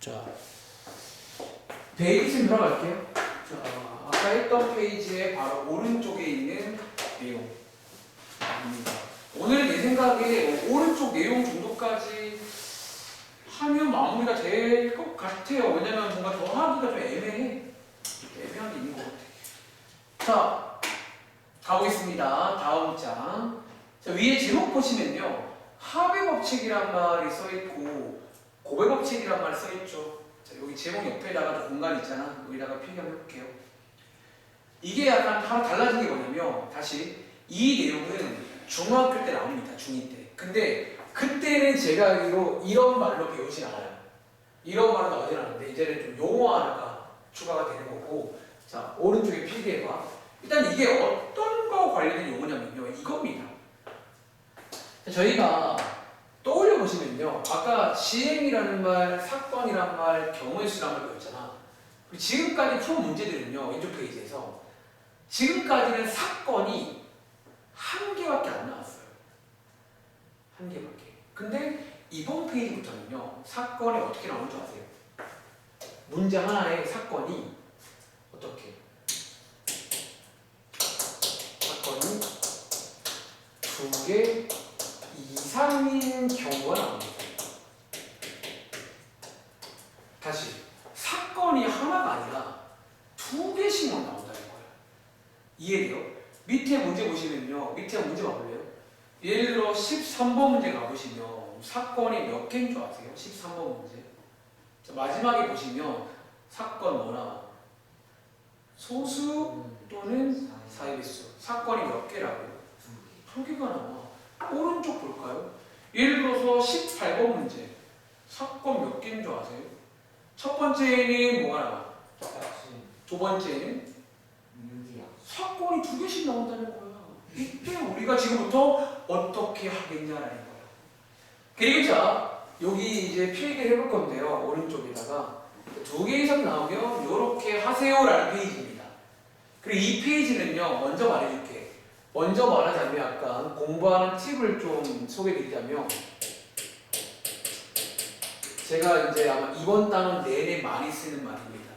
자, 페이지 좀 들어갈게요. 자, 아까 했던 페이지의 바로 오른쪽에 있는 내용입니다. 오늘 내 생각에 오른쪽 내용 정도까지 하면 마무리가 될 것 같아요. 왜냐면 뭔가 더 하기가 좀 애매한 게 있는 것 같아요. 자, 가보겠습니다. 다음 장. 자, 위에 제목 보시면요. 합의 법칙이란 말이 써있고 고배 법칙이란 말이 써있죠. 자, 여기 제목 옆에다가 공간 있잖아. 여기다가 필기 한번 해볼게요. 이게 약간 하나 달라진 게 뭐냐면 다시 이 내용은 중학교 때 나옵니다. 중2 때. 근데 그때는 제가 알기로 이런 말로 배우진 않아요. 이런 말로 나오진 않는데 이제는 좀 용어 하나가 추가가 되는 거고. 자, 오른쪽에 필기해봐. 일단 이게 어떤 거 관련된 용어냐면요. 이겁니다. 저희가 떠올려 보시면요. 아까 시행이라는 말, 사건이란 말, 경우의 수란 말 배웠잖아. 그리고 지금까지 풀 문제들은요. 왼쪽 페이지에서 지금까지는 사건이 한 개밖에 안 나왔어요. 한 개밖에. 근데 이번 페이지부터는요. 사건이 어떻게 나오는 줄 아세요? 문제 하나에 사건이 어떻게? 사건이 두 개 이상인 경우가 나옵니다. 다시 사건이 하나가 아니라 두 개씩만 나온다는 거예요. 이해돼요? 밑에 문제 보시면요. 밑에 문제 봐볼래요? 예를 들어 13번 문제 가보시면 사건이 몇 개인 줄 아세요? 13번 문제. 자, 마지막에 보시면 사건 뭐나 소수 또는 사이비수. 사건이 몇 개라고요? 두 개가 나와. 오른쪽 볼까요? 예를 들어서 18번 문제. 사건 몇 개인 줄 아세요? 첫 번째는 뭐가 나와? 두 번째는 사건이 두 개씩 나온다는 거야. 이때 우리가 지금부터 어떻게 하겠냐라는 거야. 그리고 자, 여기 이제 필기를 해볼 건데요. 오른쪽에다가 두 개 이상 나오면 이렇게 하세요라는 페이지입니다. 그리고 이 페이지는요. 먼저 말해줄게. 먼저 말하자면 약간 공부하는 팁을 좀 소개드리자면 제가 이제 아마 이번 단원 내내 많이 쓰는 말입니다.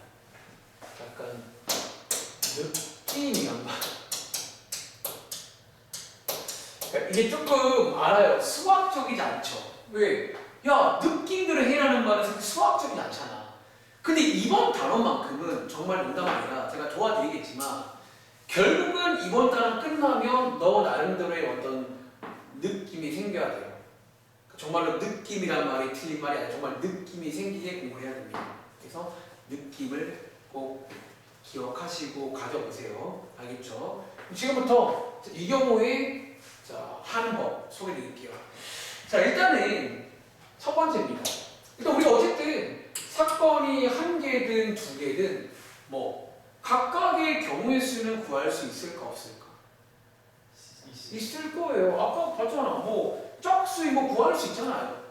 약간 느낌이란 말. 그러니까 이게 조금 알아요. 수학적이지 않죠. 왜? 야, 느낌대로 해라는 말은 수학적이지 않잖아. 근데 이번 단원만큼은 정말 농담 아니라 제가 도와드리겠지만 결국은 이번 단원 끝나면 너 나름대로의 어떤 느낌이 생겨야 돼요. 정말로 느낌이란 말이 틀린 말이 아니라 정말 느낌이 생기게 공부를 해야 됩니다. 그래서 느낌을 꼭 기억하시고 가져보세요. 알겠죠? 지금부터 이 경우에 하는 법 소개해드릴게요. 자, 일단은 첫 번째입니다. 일단 우리가 어쨌든 사건이 한 개든 두 개든 각각의 경우의 수는 구할 수 있을까 없을까? 있을 거예요. 아까 봤잖아. 짝수 이거 구할 수 있잖아요.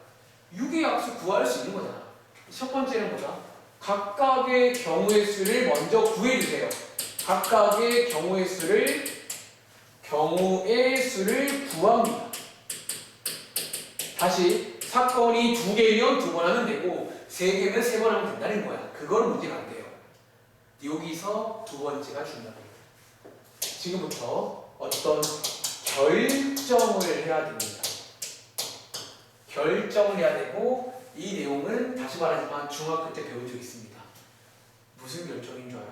6의 약수 구할 수 있는 거잖아. 첫 번째는 뭐다? 각각의 경우의 수를 먼저 구해주세요. 각각의 경우의 수를 구합니다. 다시 사건이 두 개면 두 번 하면 되고 세 개면 세 번 하면 된다는 거야. 그거는 문제가 안 돼요. 여기서 두 번째가 중요합니다. 지금부터 어떤 결정을 해야 됩니다. 결정을 해야 되고 이 내용은 다시 말하지만 중학교 때 배운 적 있습니다. 무슨 결정인 줄 알아?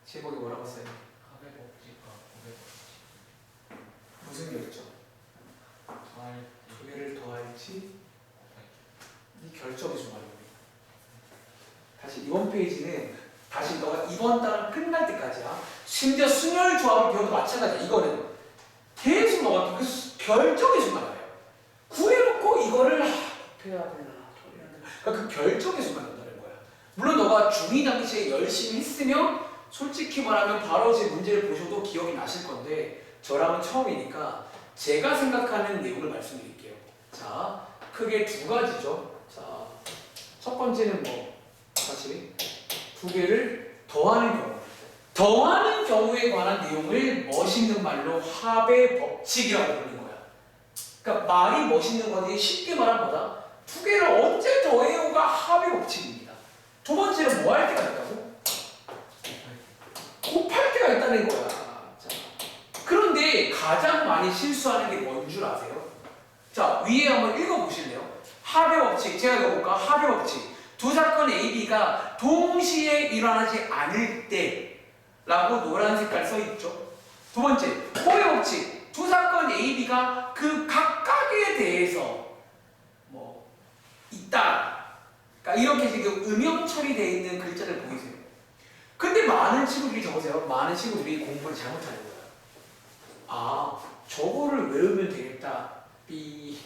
제목이 뭐라고 써요? 합의 법칙과 고백 법칙. 무슨 결정? 두 개를 더할지 이 결정이 중요합니다. 다시 이번 페이지는 다시 너가 이번 단원 끝날 때까지야. 심지어 순열 조합을 배워도 마찬가지야. 이거는 계속 너가 그 결정이 중요해요. 구해놓고 이거를 해야 되나 돌려야 되나. 그러니까 그 결정이 중요하다는 거야. 물론 너가 중2 당시에 열심히 했으면 솔직히 말하면 바로 제 문제를 보셔도 기억이 나실 건데 저랑은 처음이니까 제가 생각하는 내용을 말씀드릴게요. 자, 크게 두 가지죠. 자, 첫 번째는 다시 두 개를 더하는 경우. 더하는 경우에 관한 내용을 멋있는 말로 합의 법칙이라고 부르는 거야. 그러니까 말이 멋있는 거지 쉽게 말하면 뭐다? 두 개를 언제 더해? 법칙, 제가 이거 볼까? 합의 법칙. 두 사건 A, B가 동시에 일어나지 않을 때라고 노란 색깔 써 있죠. 두 번째, 호의 법칙. 두 사건 A, B가 그 각각에 대해서 뭐 있다. 그러니까 이렇게 지금 음영 처리되어 있는 글자를 보이세요. 근데 많은 친구들이 적으세요. 많은 친구들이 공부를 잘못하는 거예요. 아, 저거를 외우면 되겠다. B.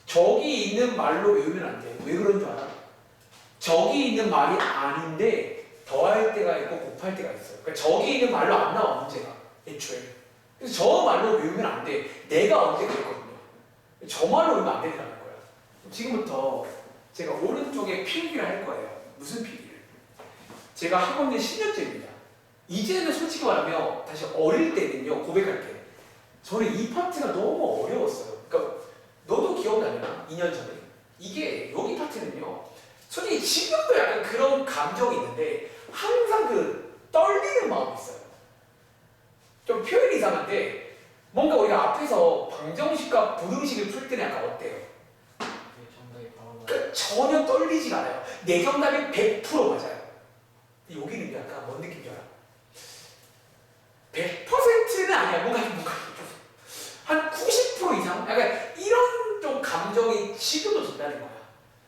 저기 있는 말로 외우면 안 돼. 왜 그런 줄 알아? 저기 있는 말이 아닌데 더할 때가 있고 곱할 때가 있어요. 그러니까 저기 있는 말로 안 나와 문제가 애초에. 그래서 저 말로 외우면 안 돼. 내가 언제 그랬거든요. 저 말로 외우면 안 된다는 거야. 지금부터 제가 오른쪽에 필기를 할 거예요. 무슨 필기를? 제가 학원 된 10년째입니다. 이제는 솔직히 말하면 다시 어릴 때는요, 고백할게. 저는 이 파트가 너무 어려웠어요. 그러니까 너도 기억나냐? 2년 전에. 이게 여기 파트는요, 솔직히 지금도 약간 그런 감정이 있는데 항상 그 떨리는 마음이 있어요. 좀 표현이 이상한데 뭔가 우리가 앞에서 방정식과 부등식을 풀 때는 약간 어때요? 네, 정답이 바로 그 전혀 떨리지가 않아요. 내 정답이 100% 맞아요. 여기는 약간 뭔 느낌인지 알아? 100%는 아니야. 뭔가 한 90% 이상? 약간 이런 좀 감정이 지금도 든다는 거야.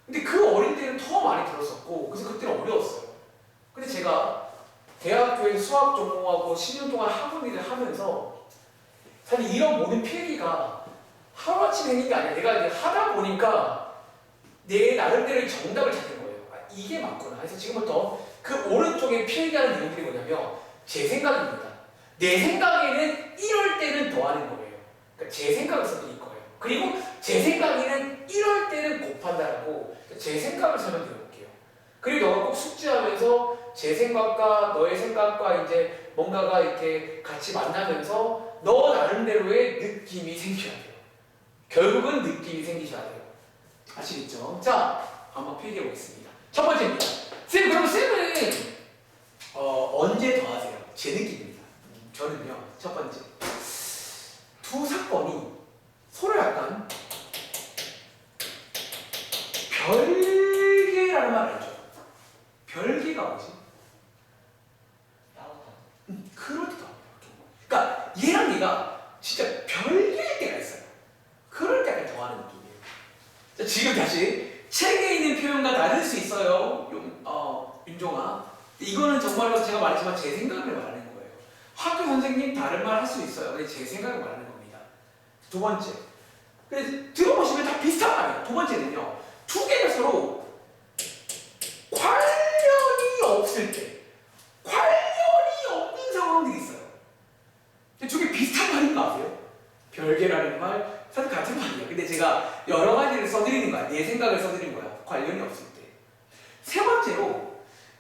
근데 그 어릴 때는 더 많이 들었었고, 그래서 그때는 어려웠어요. 근데 제가 대학교에서 수학 전공하고 10년 동안 학원 일을 하면서 사실 이런 모든 필기가 하루아침에 생긴 게 아니라 내가 이제 하다 보니까 내 나름대로의 정답을 찾는 거예요. 아, 이게 맞구나. 그래서 지금부터 그 오른쪽에 필기하는 내용들이 뭐냐면 제 생각입니다. 내 생각에는 이럴 때는 더하는 거예요. 그러니까 제 생각을 써드릴 거예요. 그리고 제 생각에는 이럴 때는 곱한다라고 제 생각을 설명드려 볼게요. 그리고 너가 꼭 숙지하면서 제 생각과 너의 생각과 이제 뭔가가 이렇게 같이 만나면서 너 나름대로의 느낌이 생겨야 돼요. 결국은 느낌이 생기셔야 돼요. 아시겠죠? 자, 한번 필기해 보겠습니다. 첫 번째입니다. 쌤, 그럼 쌤은 언제 더하세요? 제 느낌입니다. 저는요, 첫 번째. 두 사건이 서로 약간 별개라는 말 알죠? 별개가 뭐지? 따뜻한. 그렇기도 합니다. 그러니까 얘랑 얘가 진짜 별개일 때가 있어요. 그럴 때 약간 더하는 느낌이에요. 자, 지금 다시 책에 있는 표현과 다를 수 있어요. 윤종아. 이거는 정말로 제가 말했지만 제 생각을 말하는 거예요. 학교 선생님 다른 말 할 수 있어요. 근데 제 생각을 말하는 겁니다. 두 번째. 그래서 들어보시면 다 비슷한 말이에요. 두 번째는요. 두 개가 서로 관련이 없을 때, 관련이 없는 상황들이 있어요. 근데 두 개 비슷한 말인 거 아세요? 별개라는 말, 사실 같은 말이에요. 근데 제가 여러 가지를 써드리는 거야. 내 생각을 써드리는 거야. 관련이 없을 때. 세 번째로,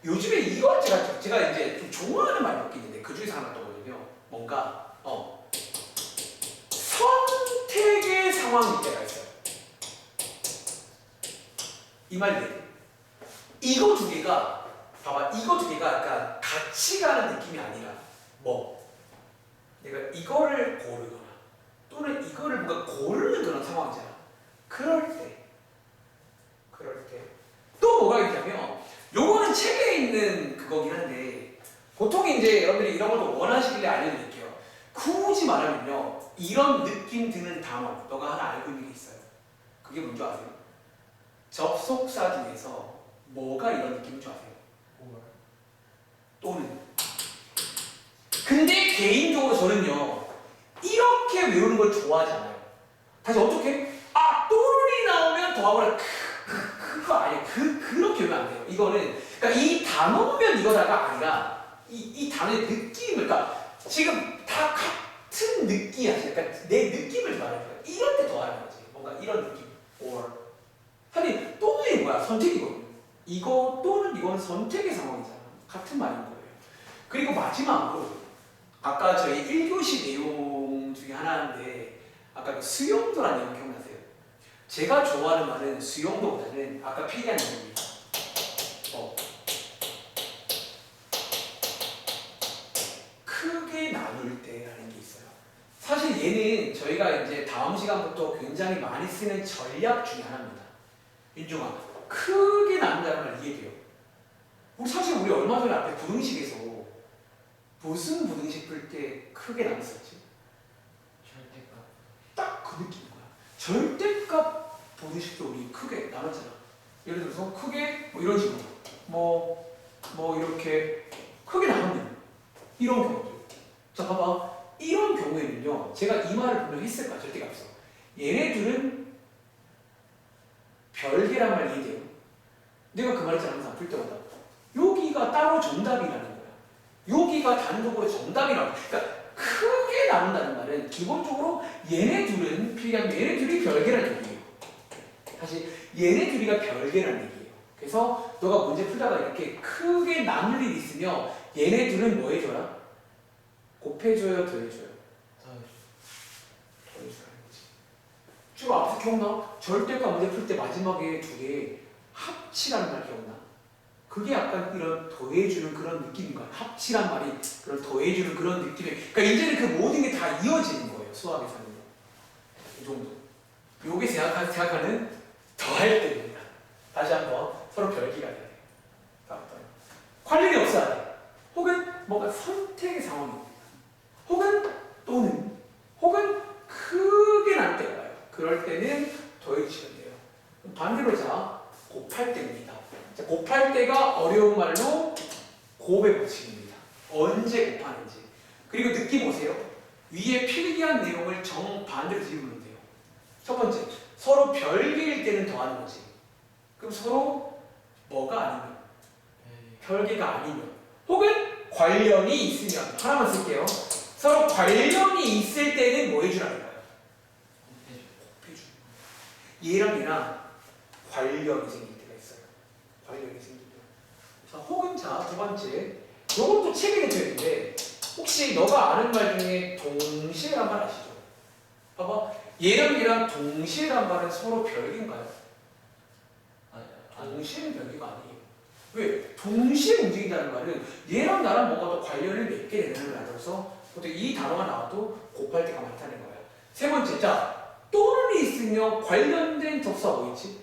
요즘에 이걸 제가 이제 좀 좋아하는 말이 몇 개 있는데 그 중에서 하나 떠오르거든요. 뭔가 선택의 상황일 때가 있어요. 이 말이 돼. 이거 두 개가 봐봐. 이거 두 개가 약간 같이 가는 느낌이 아니라 내가 이거를 고르거나 또는 이거를 뭔가 고르는 그런 상황이잖아. 그럴 때 또 뭐가 있냐면 요거는 책에 있는 그거긴 한데 보통 이제 여러분들이 이런 걸 원하시길래 알려드릴게요. 굳이 말하면요, 이런 느낌 드는 단어 너가 하나 알고 있는 게 있어요. 그게 뭔지 아세요? 접속사 중에서 뭐가 이런 느낌인 줄 아세요? 또는. 근데 개인적으로 저는요, 이렇게 외우는 걸 좋아하지 않아요. 다시 어떻게? 또는이 나오면 더하거나 그거 아니에요. 그렇게 외우면 안 돼요. 이거는 그러니까 이 단어면 이거다가 아니라 이 단어의 느낌을, 그러니까 지금 다 같은 느낌이야. 그러니까 내 느낌을 말하는 거야. 이럴 때 더하는 거지. 뭔가 이런 느낌. or 사실 또는이 뭐야? 선택이거든요. 이거 또는 이거는 선택의 상황이잖아. 같은 말인 거예요. 그리고 마지막으로 아까 저희 1교시 내용 중에 하나인데 아까 그 수용도라는 내용 기억나세요? 제가 좋아하는 말은 수용도보다는 아까 필기한 내용입니다. 크게 나눌 때라는 게 있어요. 사실 얘는 저희가 이제 다음 시간부터 굉장히 많이 쓰는 전략 중에 하나입니다. 윤중아, 크게 나눈다는 말 이해돼요? 우리 얼마 전에 앞에 부등식에서 무슨 부등식 풀 때 크게 나눴었지? 절대값. 딱 그 느낌인 거야. 절대값 부등식도 우리 크게 나눴잖아. 예를 들어서 크게 뭐 이런 식으로 뭐 이렇게 크게 나누는 이런 경우들. 자, 봐봐. 이런 경우에는요, 제가 이 말을 분명히 했을 거야, 절대값에서. 얘네들은 별개란 말 이해돼요? 내가 그 말했잖아, 항상 풀 때마다. 여기가 따로 정답이라는 거야. 여기가 단독으로 정답이라는 거야. 그러니까 크게 나눈다는 말은 기본적으로 얘네 둘이 별개라는 얘기예요. 사실 얘네 둘이가 별개라는 얘기예요. 그래서 너가 문제 풀다가 이렇게 크게 나눌 일이 있으면 얘네 둘은 뭐 해줘라? 곱해줘요, 더해줘요? 더해줘라는 거지. 쭉 앞에서 기억나? 절대값 문제 풀 때 마지막에 두 개 합치라는 말 기억나? 그게 약간 이런 더해주는 그런 느낌인 거야. 합치란 말이 그런 더해주는 그런 느낌이. 그러니까 이제는 그 모든 게 다 이어지는 거예요. 수학에서는. 이 정도. 요게 생각하는 더할 때입니다. 다시 한번 서로 별개가 돼야 돼요. 관련이 없어야 돼. 혹은 뭔가 선택의 상황입니다. 혹은 또는 혹은 크게 날 때가 와요. 그럴 때는 더해주시면 돼요. 반대로 자 곱할 때입니다. 자, 곱할 때가 어려운 말로 곱의 법칙입니다. 언제 곱하는지. 그리고 느낌 오세요? 위에 필기한 내용을 정반대로 뒤집으면 돼요. 첫 번째, 서로 별개일 때는 더하는 거지. 그럼 서로 뭐가 아니면? 별개가 아니면. 혹은 관련이 있으면. 하나만 쓸게요. 서로 관련이 있을 때는 뭐 해주라는 거예요? 곱해주는 거예요. 얘랑 얘랑 관련이 생길 때가 있어요. 관련이 생길 때. 자, 혹은 자, 두 번째. 요것도 책에 대표인데 혹시 너가 아는 말 중에 동시에란 말 아시죠? 봐봐. 얘랑 얘랑 동시에란 말은 서로 별개인가요? 동시에는 별개가 아니에요. 왜? 동시에 움직인다는 말은 얘랑 나랑 뭔가 더 관련을 맺게 되는 걸 알아서 보통 이 단어가 나와도 곱할 때가 많다는 거예요. 세 번째, 자, 또는 있으면 관련된 접수가 뭐 있지?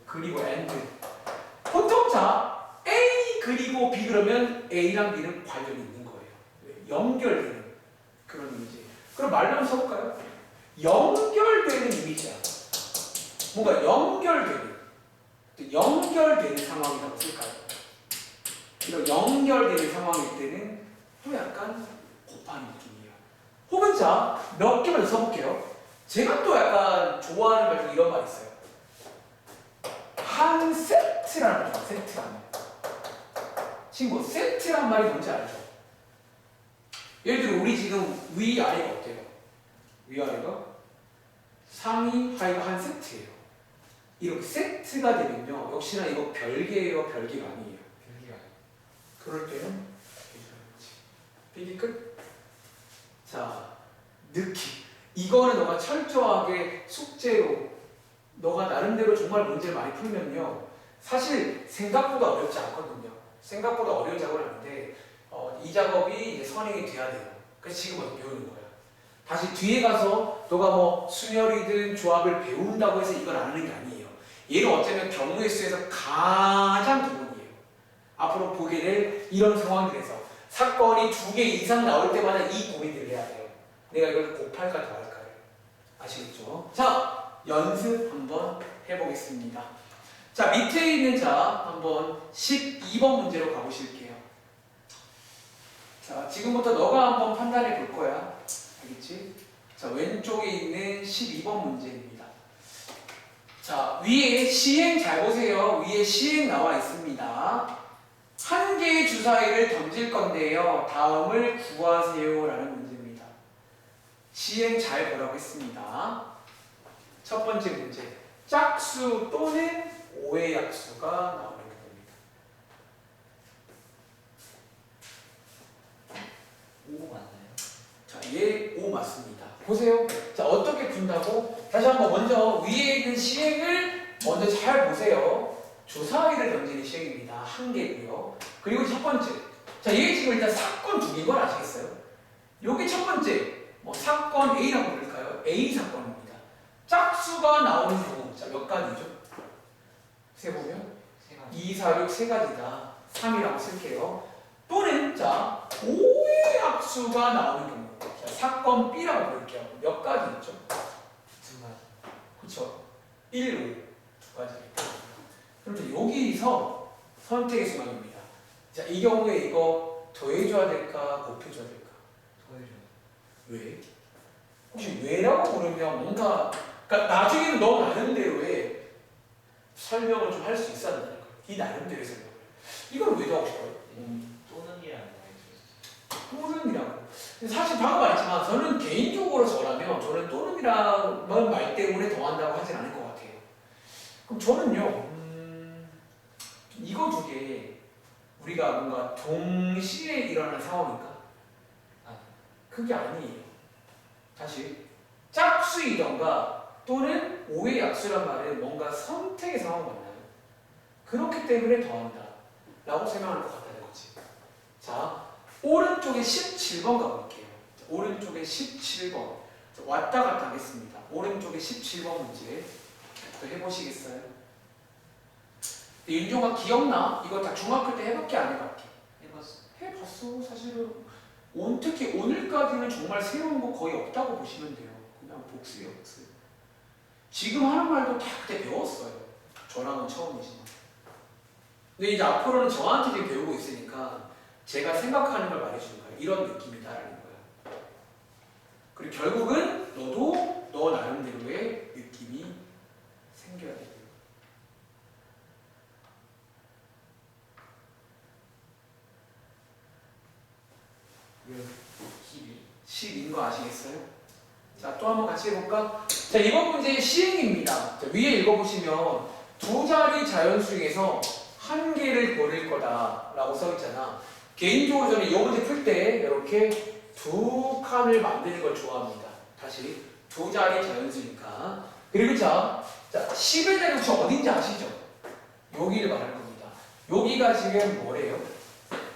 그리고 and. 보통 자, A 그리고 B 그러면 A랑 B는 관련이 있는 거예요. 연결되는 그런 이미지. 그럼 말로 한번 써볼까요? 연결되는 이미지야. 뭔가 연결되는 상황이라고 쓸까요? 이런 연결되는 상황일 때는 또 약간 곱하는 느낌이에요. 혹은 자, 몇 개만 더 써볼게요. 제가 또 약간 좋아하는 말 중에 이런 말 있어요. 한 세트라는 말, 세트라는 말. 친구, 세트란 말이 뭔지 알죠? 예를 들어 우리 지금 위아래가 어때요? 위아래가 상위, 하위가 한 세트예요. 이렇게 세트가 되면요, 역시나 이거 별개예요, 별개가 아니에요? 별개가 아니에요. 그럴 때는 필기 끝. 자, 느낌. 이거는 너가 철저하게 숙제로 너가 나름대로 정말 문제를 많이 풀면요, 사실 생각보다 어렵지 않거든요. 생각보다 어려운 작업은 아닌데 이 작업이 이제 선행이 돼야 돼요. 그래서 지금부터 배우는 거야. 다시 뒤에 가서 너가 뭐 순열이든 조합을 배운다고 해서 이걸 아는 게 아니에요. 얘는 어쩌면 경우의 수에서 가장 기본이에요. 앞으로 보게 될 이런 상황들에서 사건이 2개 이상 나올 때마다 이 고민들을 해야 돼요. 내가 이걸 곱할까 더할까를. 아시겠죠? 자, 연습 한번 해보겠습니다. 자, 밑에 있는 자 한번 12번 문제로 가보실게요. 자, 지금부터 너가 한번 판단해 볼 거야. 알겠지? 자, 왼쪽에 있는 12번 문제입니다. 자, 위에 시행 잘 보세요. 위에 시행 나와 있습니다. 한 개의 주사위를 던질 건데요. 다음을 구하세요 라는 문제입니다. 시행 잘 보라고 했습니다. 첫 번째 문제. 짝수 또는 5의 약수가 나오는 겁니다. 5 맞나요? 자, 얘 5 맞습니다. 보세요. 자, 어떻게 푼다고? 다시 한번 먼저 위에 있는 시행을 먼저 잘 보세요. 주사위를 던지는 시행입니다. 한 개고요. 그리고 첫 번째. 자, 얘 지금 일단 사건 2개인 걸 아시겠어요? 요게 첫 번째. 뭐 사건 A라고 부를까요? A 사건입니다. 짝수가 나오는 경우 자, 몇 가지죠? 세보면 세 가지. 2, 4, 6 세 가지다. 3이라고 쓸게요. 또는 자 5의 약수가 나오는 경우 자, 사건 B라고 부를게요. 몇 가지 있죠? 두 가지. 그렇죠? 1, 5 두 가지. 그럼 여기서 선택의 수만입니다. 자, 이 경우에 이거 더해줘야 될까 곱해줘야 될까? 더해줘. 왜? 혹시 왜라고 부르면 뭔가 그러니까 나중에는 너 나름대로의 설명을 좀 할 수 있어야 된다는 거예요. 이 나름대로의 설명을. 이걸 왜 더하고 싶어요? 또는이라는 거 또는이라고. 사실 방금 말했지만 저는 개인적으로 저라면 저는 또는이라는 말 때문에 더한다고 하진 않을 것 같아요. 그럼 저는요 이거 두 개 우리가 뭔가 동시에 일어나는 상황일까? 아니. 그게 아니에요. 다시 짝수이던가 또는 5의 약수란 말은 뭔가 선택의 상황 맞나요? 그렇기 때문에 더한다 라고 설명할 것 같다는 거지. 자, 오른쪽에 17번 가볼게요. 자, 오른쪽에 17번 자, 왔다 갔다 하겠습니다. 오른쪽에 17번 문제 또 해보시겠어요? 윤종아 기억나? 이거 다 중학교 때 해봤게 안 해봤게? 해봤어. 해봤어. 사실은 특히 오늘까지는 정말 새로운 거 거의 없다고 보시면 돼요. 그냥 복습이에요, 복습. 지금 하는 말도 다 그때 배웠어요. 저랑은 처음이지만. 근데 이제 앞으로는 저한테 지금 배우고 있으니까 제가 생각하는 걸 말해주는 거예요. 이런 느낌이다라는 거예요. 그리고 결국은 너도 너 나름대로의 느낌이 생겨야 돼요. 왜? 12. 10인 거 아시겠어요? 자, 또 한번 같이 해볼까? 자, 이번 문제의 시행입니다. 자, 위에 읽어보시면 두 자리 자연수 중에서 한 개를 고를 거다라고 써있잖아. 개인적으로 저는 이 문제 풀 때 이렇게 두 칸을 만드는 걸 좋아합니다. 다시 두 자리 자연수니까. 그리고 자 10의 자리 혹시 어딘지 아시죠? 여기를 말할 겁니다. 여기가 지금 뭐래요?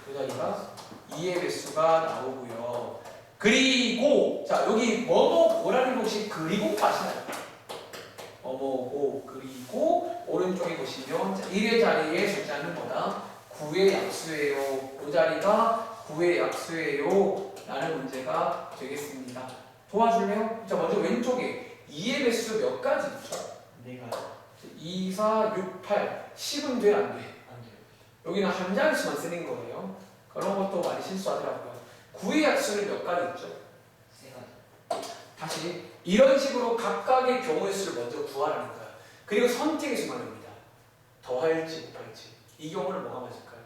두 자리가 2의 배수가 나오고요. 그리고 자 여기 뭐뭐라는 곳이 그리고 아시나요? 뭐뭐고 그리고 오른쪽에 보시면 1의 자리에 숫자는 뭐다? 9의 약수예요. 그 자리가 9의 약수예요. 라는 문제가 되겠습니다. 도와줄래요? 자 먼저 왼쪽에 2의 배수 몇 가지 있죠? 내가 2, 4, 6, 8, 10은 돼? 안 돼? 안 돼요. 여기는 한 자릿수만 쓰는 거예요. 그런 것도 많이 실수하더라고요. 9의 약수는 몇 가지 있죠? 세 가지. 다시 이런 식으로 각각의 경우의 수를 먼저 구하라는 거야. 그리고 선택의 수만입니다. 더할지 곱할지. 이 경우는 뭐가 맞을까요?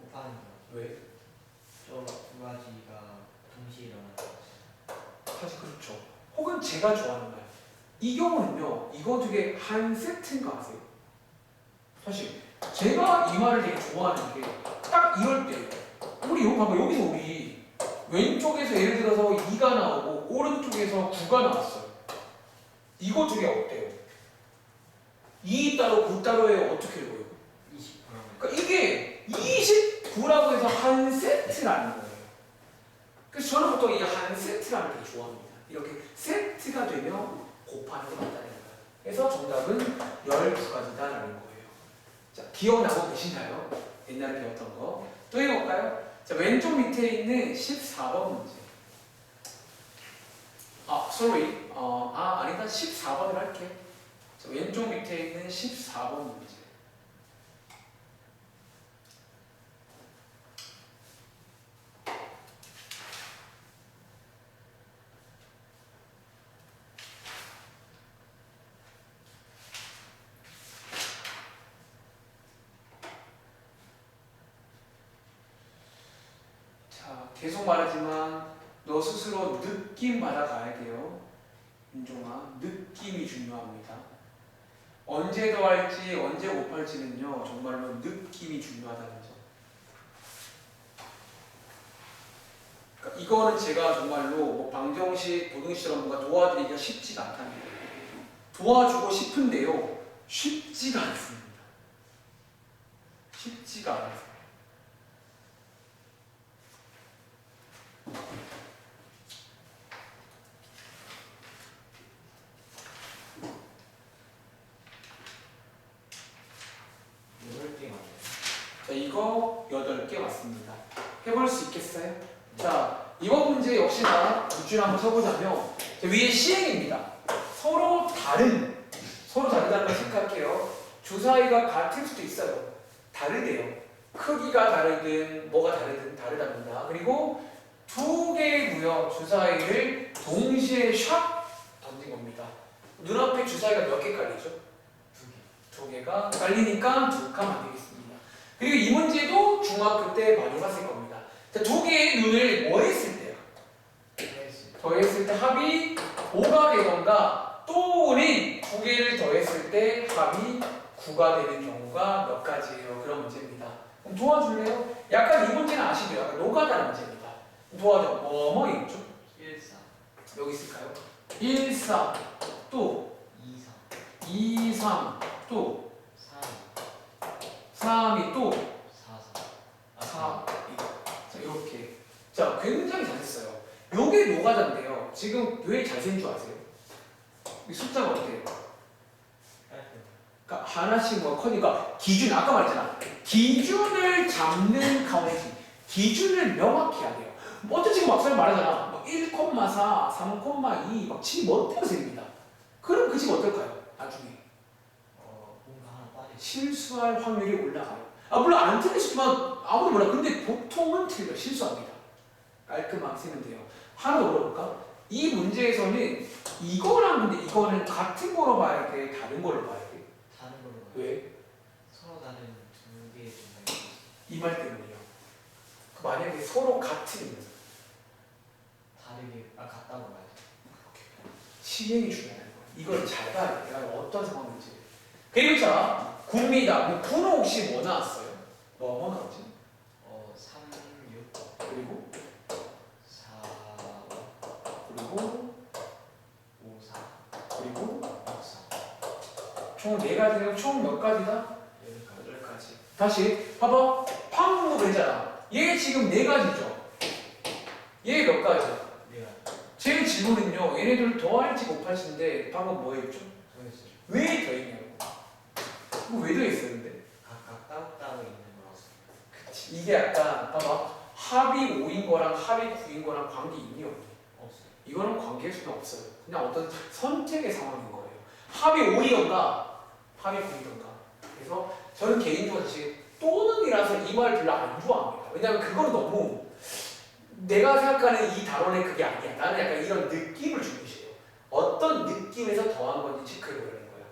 곱하는 거. 왜? 저 두 가지가 동시에 일어나는 거. 사실 그렇죠. 혹은 제가 좋아하는 말. 이 경우는요. 이거 되게 한 세트인 거 아세요? 사실 제가 이 말을 되게 좋아하는 게 딱 이럴 때 우리 이거 봐봐. 여기서 우리 왼쪽에서 예를 들어서 2가 나오고 오른쪽에서 9가 나왔어요. 이거 되게 어때요? 2 따로 9 따로에 어떻게 읽어요? 29라고. 그러니까 이게 29라고 해서 한 세트라는 거예요. 그래서 저는 보통 이 한 세트라는 걸 되게 좋아합니다. 이렇게 세트가 되면 곱하는 게 맞다는 거예요. 그래서 정답은 12가지다라는 거예요. 자, 기억나고 계신가요? 옛날에 배웠던 거. 또 해볼까요? 자, 왼쪽 밑에 있는 14번 문제. 아니다. 14번을 할게. 자, 왼쪽 밑에 있는 14번 문제. 자, 계속 말하지만 너 스스로 느낌 받아가야 돼요. 윤종아, 느낌이 중요합니다. 언제 더할지 언제 곱할지는요 정말로 느낌이 중요하다는 점. 그러니까 이거는 제가 정말로 뭐 방정식, 보등식처럼 뭔가 도와드리기가 쉽지가 않다는 거예요. 도와주고 싶은데요 쉽지가 않습니다. 쉽지가 않아요. 이거 8개 왔습니다. 해볼 수 있겠어요? 자, 이번 문제 역시나 밑줄 한번 쳐보자면 위에 시행입니다. 서로 다르다는 걸 생각해요. 주사위가 같을 수도 있어요. 다르대요. 크기가 다르든 뭐가 다르든 다르답니다. 그리고 2개의 무역 주사위를 동시에 샥 던진 겁니다. 눈앞에 주사위가 몇 개 깔리죠? 2개가 깔리니까 2칸 만들겠습니다. 그리고 이 문제도 중학교 때 많이 봤을 겁니다. 자, 2개의 눈을 뭐 했을 때요? 더했을 때 합이 5가 되던가 또는 2개를 더했을 때 합이 9가 되는 경우가 몇 가지예요. 그런 문제입니다. 그럼 도와줄래요? 약간 이 문제는 아시죠? 약간 노가다는 문제입니다. 도와줘. 뭐 있죠? 1, 4, 여기 있을까요? 1, 4, 또 2, 3, 2, 3, 또 3, 3이 또 4, 4, 2. 자, 이렇게. 자, 굉장히 잘했어요. 요게 노가다인데요. 지금 왜 잘 센 줄 아세요? 이 숫자가 어때요? 그러니까 하나씩 뭐 커니까 기준, 아까 말했잖아. 기준을 잡는 카운팅. 기준을 명확히 해야 돼요. 어떤 지금 막상 말하잖아. 뭐 1,4, 3,2, 막 7, 뭐 어때요, 셉니다. 그럼 그 집 어떨까요? 나중에. 뭔가 하나 빠져. 실수할 확률이 올라가요. 물론 안 틀릴 수지만 아무도 몰라. 근데 보통은 틀려. 실수합니다. 깔끔하게 쓰면 돼요. 하나 더 물어볼까? 이 문제에서는 이거랑 근데 이거는 같은 거로 봐야 돼? 다른 거로 봐야 돼? 다른 걸로 봐요. 왜? 서로 다른 2개의 중간이 이 말 때문이요. 만약에 서로 같은 다르게 같다고 봐요. 시행이 중요한 거예요. 이걸 잘 봐야 돼요. 내가 어떤 상황인지. 그리고 자, 구입니다. 뭐 구는 혹시 뭐 나왔어요? 뭐 나왔지? 3, 6, 그리고 4, 그리고 5, 4, 그리고 6, 4. 총 4가지네요. 총 몇 가지다? 여기까지. 8가지. 다시 봐봐. 방금 그랬잖아. 얘 지금 4가지죠. 얘 몇 가지야? 내가 제 질문은요. 얘네들 더할지 곱할지인데 방금 뭐 했죠? 정했어요. 왜 더했냐고. 이거 왜 더했어요 근데? 각각 따로따로 있는 거라서. 그치. 이게 약간 봐봐. 합이 5인 거랑 합이 9인 거랑 관계 있니 없니? 없어요. 이거는 관계일 수는 없어요. 그냥 어떤 선택의 상황인 거예요. 합이 5이던가 합이 9이던가. 그래서 저는 개인적으로 사실 또는이라서 이 말 별로 안 좋아합니다. 왜냐면 그건 너무 내가 생각하는 이 단원의 그게 아니야. 나는 약간 이런 느낌을 중시해요. 어떤 느낌에서 더한 건지 체크해보려는 거야.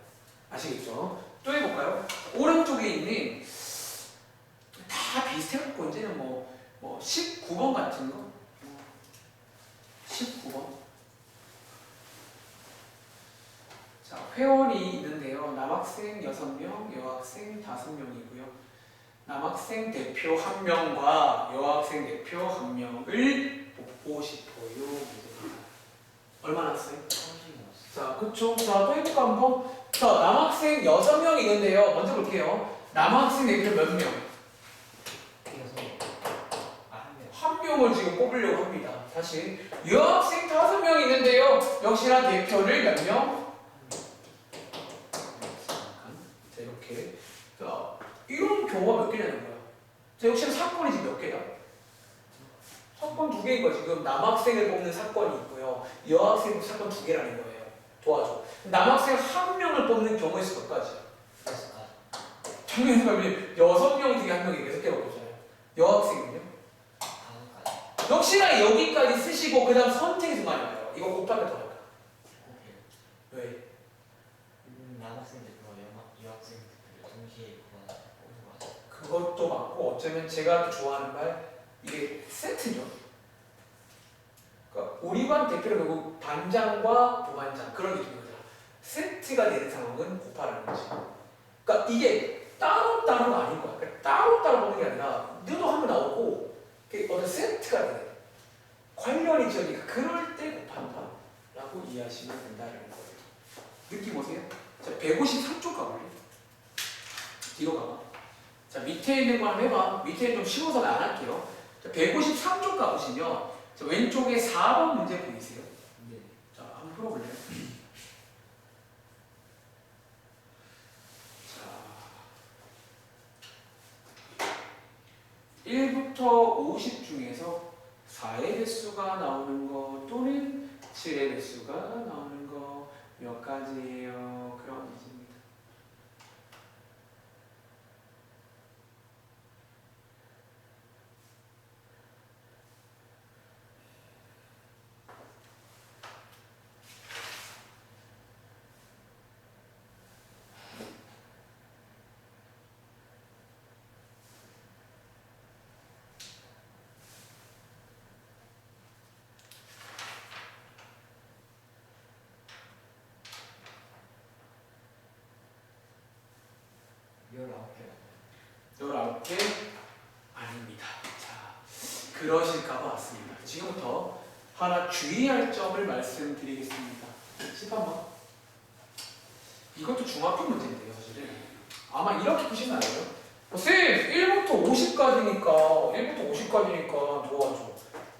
아시겠죠? 또 해볼까요? 오른쪽에 있는 다 비슷해갖고 이제는 뭐 19번 같은 거? 19번. 자, 회원이 있는데요. 남학생 6명, 여학생 5명이고요. 남학생 대표 1명과 여학생 대표 1명을 뽑고 싶어요. 얼마 났어요? 30 나왔어요. 자, 그쵸? 자, 또 해볼까 한번? 자, 남학생 6명 있는데요. 먼저 볼게요. 남학생 대표 몇 명? 그래서 한 명을 지금 뽑으려고 합니다. 다시. 여학생 5명 있는데요. 역시나 대표를 몇 명? 자, 이렇게. 자, 이런 경우가 몇 개냐는 거야. 자, 역시나 사건이 지금 몇 개다? 사건 2개인 거 지금 남학생을 뽑는 사건이 있고요. 여학생 사건 2개라는 거예요. 도와줘. 남학생 1명을 뽑는 경우의 수 몇 가지? 작년에 보면 6명 중에 1명이 6개 뽑잖아요. 여학생은요? 5가지. 역시나 여기까지 쓰시고 그 다음 선택의 순간이 와요. 이거 곱하면 더 할까? 왜? 남학생 대표와 여학생 대표를 동시에 뽑는 거 같아요. 그것도 맞고 어쩌면 제가 또 좋아하는 말 이게 세트죠. 그러니까 우리 반 대표는 결국 반장과 부반장 그런 느낌이잖아. 세트가 되는 상황은 곱하라는 거지. 그러니까 이게 따로따로가 아닌 거야. 그러니까 따로따로 보는 게 아니라 너도 하면 나오고 어떤 세트가 되는 관련이 지어니까 그럴 때 곱한다라고 이해하시면 된다는 거예요. 느낌 오세요? 자, 153쪽 가볼래? 뒤로 가봐. 자, 밑에 있는 거 한번 해봐. 밑에 좀 쉬워서 안 할게요. 자, 153쪽 가보시면 자, 왼쪽에 4번 문제 보이세요? 네. 자, 한번 풀어볼래요? 자, 1부터 50 중에서 4의 배수가 나오는 거 또는 7의 배수가 나오는 거 몇 가지예요? 그런 문제입니다. 열아홉 개. 19개 아닙니다. 자, 그러실까봐 왔습니다. 지금부터 하나 주의할 점을 말씀드리겠습니다. 10번만. 이것도 중학교 문제인데요, 사실은. 아마 이렇게 보시면 알아요. 쌤, 1부터 50까지니까 도와줘.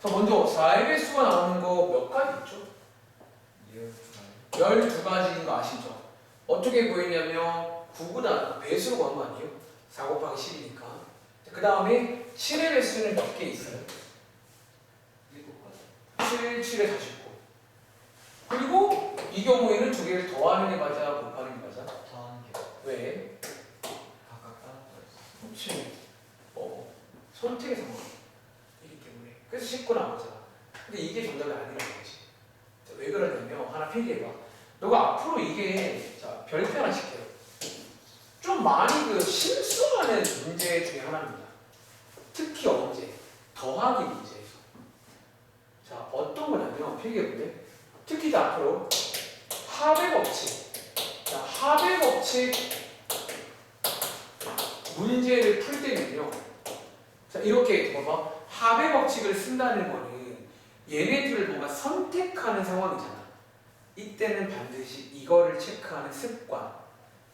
자, 먼저 4의 배수가 나오는 거 몇 가지 있죠? 12가지인 거 아시죠? 어떻게 보이냐면 9보다 배수로 구한 거 아니에요? 4 곱하기 10이니까. 그 다음에 7의 배수는 몇 개 있어요? 7, 7에 49. 그리고 이 경우에는 두 개를 더하는 게 맞아, 곱하는 게 맞아? 더하는 게 왜? 각각 따로 있어. 그렇지. 선택의 상황이기 때문에. 그래서 19 나오잖아. 근데 이게 정답이 아니라는 거지. 자, 왜 그러냐면 하나 필기해봐. 너가 앞으로 이게 자 별표 하나 칠게요. 좀 많이 그 실수하는 문제 중에 하나입니다. 특히 언제? 더하기 문제에서. 자, 어떤 거냐면 필기해볼래? 특히 앞으로 합의 법칙. 자, 합의 법칙 문제를 풀 때는요. 자, 이렇게 봐봐. 합의 법칙을 쓴다는 거는 얘네들을 뭔가 선택하는 상황이잖아. 이때는 반드시 이거를 체크하는 습관.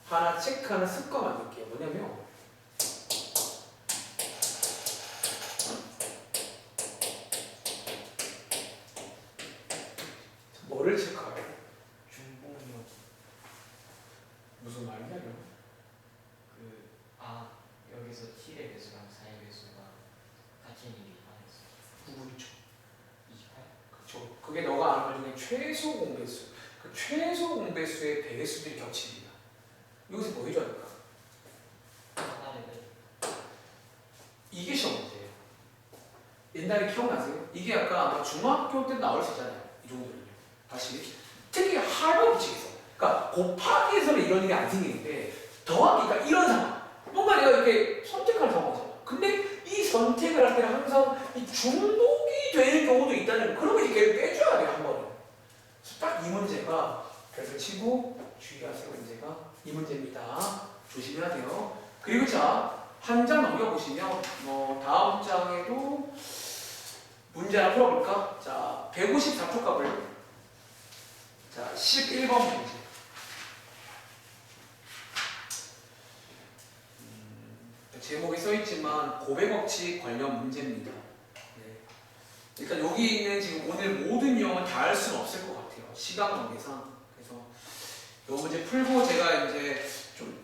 하나 체크하는 습관 만들게요. 뭐냐면 뭐를 체크하래? 중복력. 무슨 말이냐? 여기서 7의 배수랑 4의 배수가 같은 일이 안했어. 9분이죠. 28? 그렇죠. 그게 너가 아는 말 중에 최소 공배수. 그 최소 공배수의 배수들이 겹칩니다. 여기서 뭐 해줘야 될까? 하나를 이게 시험 문제예요. 옛날에 기억나세요? 이게 아까 아마 중학교 때 나올 수 있잖아요. 이 정도는요. 다시. 특히 합의 법칙에서. 그러니까 곱하기에서는 이런 일이 안 생기는데 더하기가 이런 상황. 뭔가 내가 이렇게 선택할 상황이잖아. 근데 이 선택을 할 때는 항상 이 중복이 되는 경우도 있다는 그러면 이게 빼줘야 돼요. 한 번은. 딱 이 문제가 그래서 치고 주의하세요. 문제가 이 문제입니다. 조심해야 돼요. 그리고 자, 한 장 넘겨보시면 다음 장에도 문제 하나 풀어볼까? 자, 154표 값을 자, 11번 문제. 제목에 써있지만 고백법칙 관련 문제입니다. 네. 일단 여기 있는 지금 오늘 모든 유형은 다 할 수는 없을 것 같아요. 시간 관계상. 그래서 이 문제 풀고 제가 이제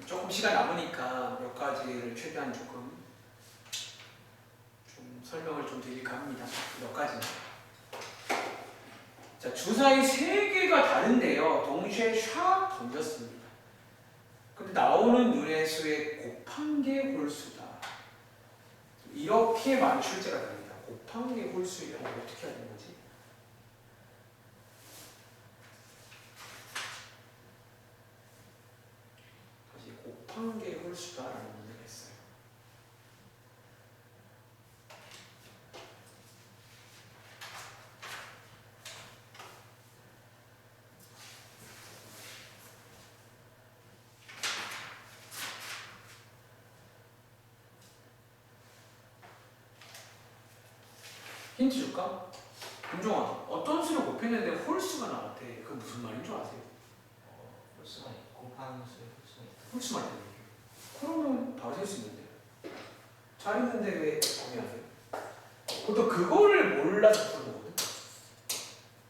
조금 시간 남으니까 몇 가지를 최대한 조금 설명을 좀 드릴까 합니다. 몇 가지. 자, 주사위 3개가 다른데요. 동시에 샥 던졌습니다. 근데 나오는 눈의 수의 곱한 개 홀수다. 이렇게 맞출 때가 됩니다. 곱한 개 홀수 이런 거 어떻게 하는 거지? 다시 곱한 개 홀수다라는 문제가 있어요. 힌트 줄까? 김종아, 어떤 수를 곱했는데 홀수가 나왔대. 그건 무슨 말인 줄 아세요? 홀수가 있고 곱하는 수의 홀수가 있다. 홀수 말이에요. 그러면 바로 셀 수 있는데. 잘 있는데 왜 고민하세요? 보통 그거를 몰라서 그런 거거든.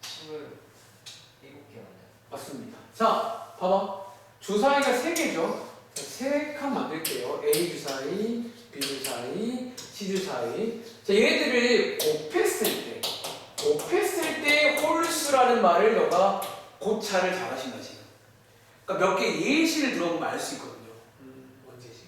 27개 만나요. 맞습니다. 자, 봐봐. 주사위가 3개죠. 3칸 만들게요. A 주사위, B 주사위, C주사위. 자, 얘네들을 곱했을 때 홀수라는 말을 너가 고찰을 잘 하신다 지금. 그러니까 몇 개 예시를 들어보면 알 수 있거든요. 언제지?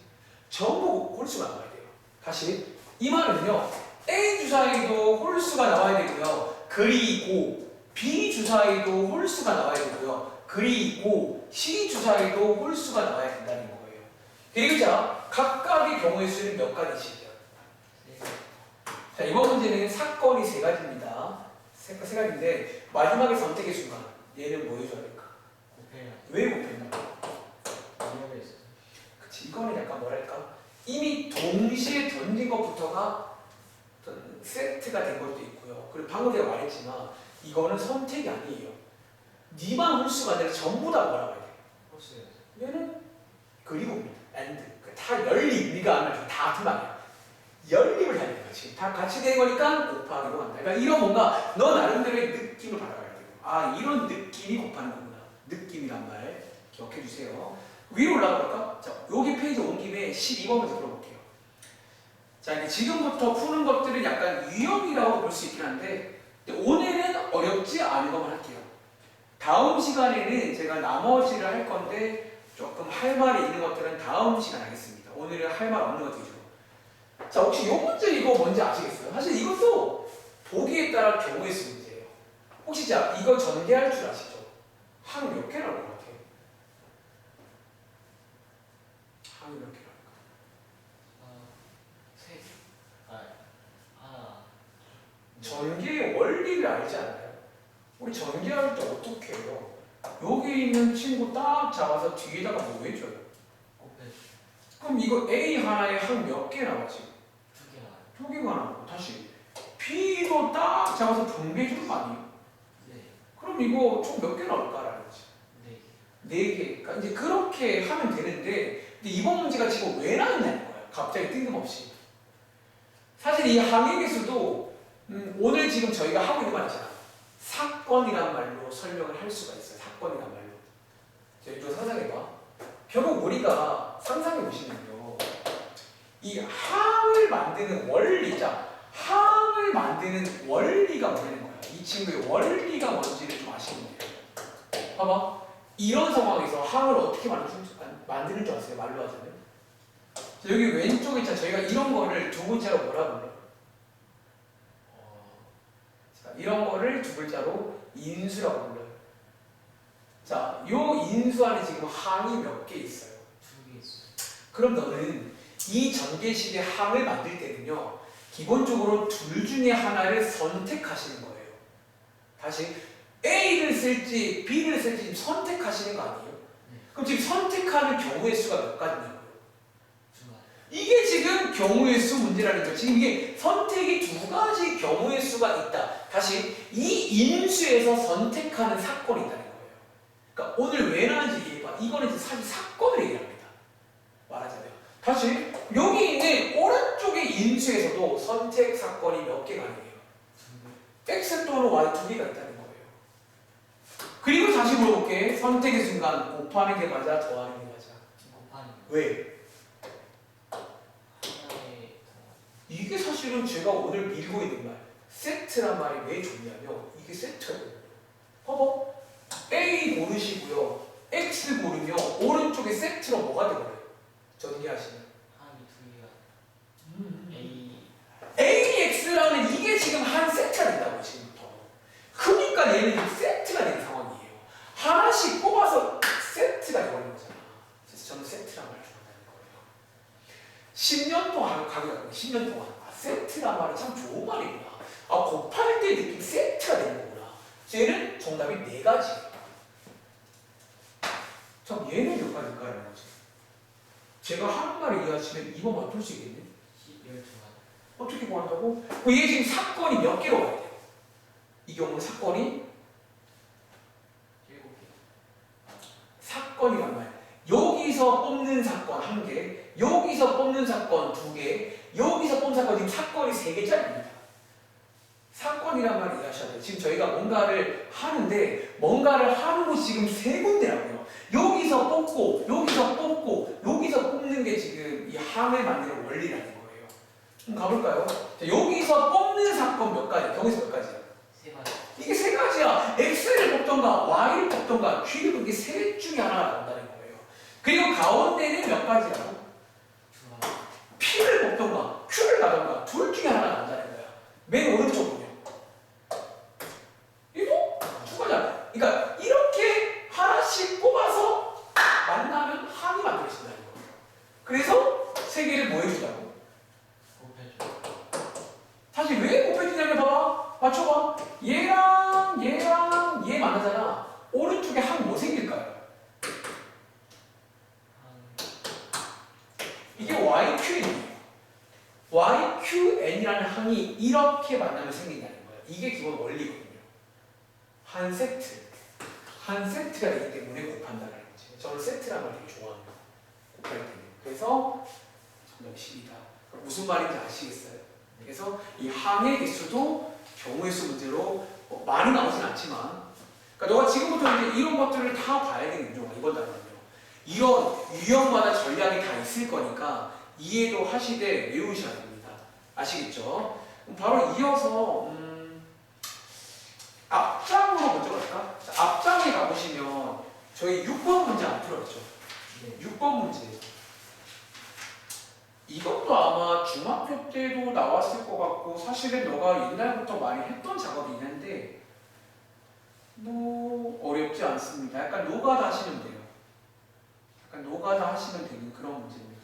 전부 홀수가 나와야 돼요. 다시 이 말은요. A 주사위도 홀수가 나와야 되고요. 그리고 B 주사위도 홀수가 나와야 되고요. 그리고 C 주사위도 홀수가 나와야 된다는 거예요. 그리고 자, 각각의 경우의 수는 몇 가지씩이요? 자, 이번 문제는 사건이 세 가지입니다. 세 가지인데 마지막에 선택의 순간 얘는 뭐 해줘야 될까? 곱해야 왜 곱했나? 이유가 있어. 그치, 이거는 약간 뭐랄까? 이미 동시에 던진 것부터가 어떤 세트가 된 것도 있고요. 그리고 방금 제가 말했지만 이거는 선택이 아니에요. 니만 홀수가 아니라 전부 다 뭐라고 해야 돼? 홀수예요. 얘는 그리고입니다. and. 다 열림. 네가 안 말죠. 다 같은 말이야. 열림을 해야 돼요. 지금 다 같이 된 거니까 곱하기로 간다. 그러니까 이런 뭔가 너 나름대로의 느낌을 받아가야 돼요. 아, 이런 느낌이 곱하는 거구나. 느낌이란 말 기억해 주세요. 위로 올라가 볼까? 자, 여기 페이지 온 김에 12번 먼저 들어볼게요. 자, 이제 지금부터 푸는 것들은 약간 유형이라고 볼 수 있긴 한데 오늘은 어렵지 않은 것만 할게요. 다음 시간에는 제가 나머지를 할 건데 조금 할 말이 있는 것들은 다음 시간에 하겠습니다. 오늘은 할 말 없는 것 위주로. 자, 혹시 이 문제 이거 뭔지 아시겠어요? 사실 이것도 보기에 따라 경우의 수 문제예요. 혹시 자, 이거 전개할 줄 아시죠? 항 몇 개 나올 것 같아요? 항이 몇 개 나올까? 세 개. 하나. 전개의 원리를 알지 않나요? 우리 전개할 때 어떻게 해요? 여기 있는 친구 딱 잡아서 뒤에다가 뭐 해줘요? 곱해 그럼 이거 A 하나에 항 몇 개 나왔지? 두 개 나와요. 두 개가 나오고 다시 B도 딱 잡아서 분배해주는 거 아니에요? 네. 그럼 이거 총 몇 개 나올까라는 거지. 네 개. 네 개. 그러니까 이제 그렇게 하면 되는데 근데 이번 문제가 지금 왜 나왔냐는 거예요. 갑자기 뜬금없이. 사실 이 항의 개수도 오늘 지금 저희가 하고 있는 말 있잖아. 사건이란 말로 설명을 할 수가 있어요. 사건이란 말로. 저희 또 상상해봐. 결국 우리가 상상해 보시면요. 이 항을 만드는 원리자, 항을 만드는 원리가 뭐냐는 거야. 이 친구의 원리가 뭔지를 좀 아시면 돼요. 봐봐. 이런 상황에서 항을 어떻게 만드는 줄 아세요? 말로 하자면. 자, 여기 왼쪽에 있잖아. 저희가 이런 거를 두 글자로 뭐라 불러요? 자, 이런 거를 두 글자로 인수라고 불러요. 자, 요 인수 안에 지금 항이 몇 개 있어요? 두 개 있어요. 그럼 너는 이 전개식의 항을 만들 때는요, 기본적으로 둘 중에 하나를 선택하시는 거예요. 다시 A를 쓸지 B를 쓸지 선택하시는 거 아니에요? 그럼 지금 선택하는 경우의 수가 몇 가지냐고요? 두 가지. 이게 지금 경우의 수 문제라는 거예요. 지금 이게 선택이 두 가지 경우의 수가 있다. 다시 이 인수에서 선택하는 사건이 있다는 거예요. 그러니까 오늘 왜 나왔는지 얘기해봐. 이거는 사실 사건을 얘기합니다. 말하자면. 다시 여기 있는 오른쪽의 인수에서도 선택 사건이 몇 개가 아니에요. X 또는 Y 두 개가 있다는 거예요. 그리고 다시 물어볼게. 선택의 순간 곱하는 게 맞아? 더하는 게 맞아? 곱하는 거. 왜? 하나에 더. 이게 사실은 제가 오늘 밀고 있는 말. 세트란 말이 왜 좋냐면 이게 세트거든요. 봐봐. A 고르시고요. X 고르면 오른쪽에 세트로 뭐가 되버려요? 전개하시면. 항이 두 개가. AX라는 이게 지금 한 세트가 된다고 지금부터. 그러니까 얘는 지금 세트가 된 상황이에요. 하나씩 뽑아서 세트가 되버린 거잖아. 그래서 저는 세트란 말을 좋아하는 거예요. 10년 동안 가게 10년 동안 세트란 말은 참 좋은 말이구나. 곱할 때 느낌 세트가 되는 거구나. 얘는 정답이 네 가지. 참 얘는 몇 가지일까라는 거지. 제가 하는 말을 이해하시면 이번만 풀 수 있겠네. 12가지. 어떻게 구한다고? 얘 지금 사건이 몇 개로 가야 돼요? 이 경우는 사건이 7개. 사건이란 말. 여기서 뽑는 사건 1개, 여기서 뽑는 사건 2개, 여기서 뽑는 사건 지금 사건이 3개짜리입니다. 사건이란 말을 이해하셔야 돼요. 지금 저희가 뭔가를 하는데 뭔가를 하는 곳이 지금 3군데라고요. 여기서 뽑고 여기서 뽑고 여기서 뽑는 게 지금 이 항을 만드는 원리라는 거예요. 가볼까요? 자, 여기서 뽑는 사건 몇 가지? 여기서 몇 가지야? 세 가지. 이게 세 가지야. X를 뽑던가 Y를 뽑던가 Q를 뽑기 셋 중에 하나가 나온다는 거예요. 그리고 가운데는 몇 가지야? 좋아. P를 뽑던가 Q를 가던가 둘 중에 하나가 나온다는 거야. 맨 오른쪽은요. 이거 두 가지야. 그러니까 이렇게 하나씩 뽑아서 만나면 항이 만들어진다는 거예요. 그래서 세 개를 뭐 해주자고? 곱해줘. 사실 왜 곱해지냐면 봐봐. 맞춰봐. 얘랑 얘랑 얘 만나잖아. 오른쪽에 항 뭐 생길까요? 이게 YQN이에요. YQN이라는 항이 이렇게 만나면 생긴다는 거예요. 이게 기본 원리거든요. 한 세트가 있기 때문에 곱한다는 거지. 저는 세트라는 걸 되게 좋아합니다. 곱할 때는. 그래서 정답이 10이다. 무슨 말인지 아시겠어요? 그래서 이 항의 개수도 경우의 수 문제로 많이 나오진 않지만, 그러니까 너가 지금부터 이제 이런 것들을 다 봐야 되는 거죠. 이번 단원은요. 이런 유형마다 전략이 다 있을 거니까 이해도 하시되 외우셔야 됩니다. 아시겠죠? 바로 이어서 앞장으로 먼저 갈까? 앞장에 가보시면 저희 6번 문제 안 풀었죠? 네. 6번 문제. 이것도 아마 중학교 때도 나왔을 것 같고 사실은 너가 옛날부터 많이 했던 작업이긴 한데 뭐 어렵지 않습니다. 약간 노가다 하시면 돼요. 약간 노가다 하시면 되는 그런 문제입니다.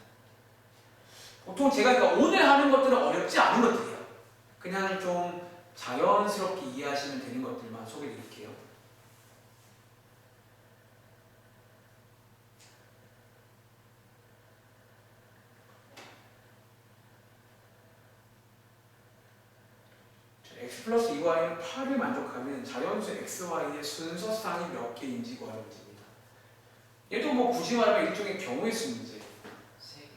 보통 제가 그러니까 오늘 하는 것들은 어렵지 않은 것들이에요. 그냥 좀 자연스럽게 이해하시면 되는 것들만 소개해 드릴게요. x 플러스 2y는 8을 만족하면 자연수 xy의 순서상이 몇 개인지 구하는 문제입니다. 얘도 뭐 굳이 말하면 일종의 경우의 수 문제. 세 개.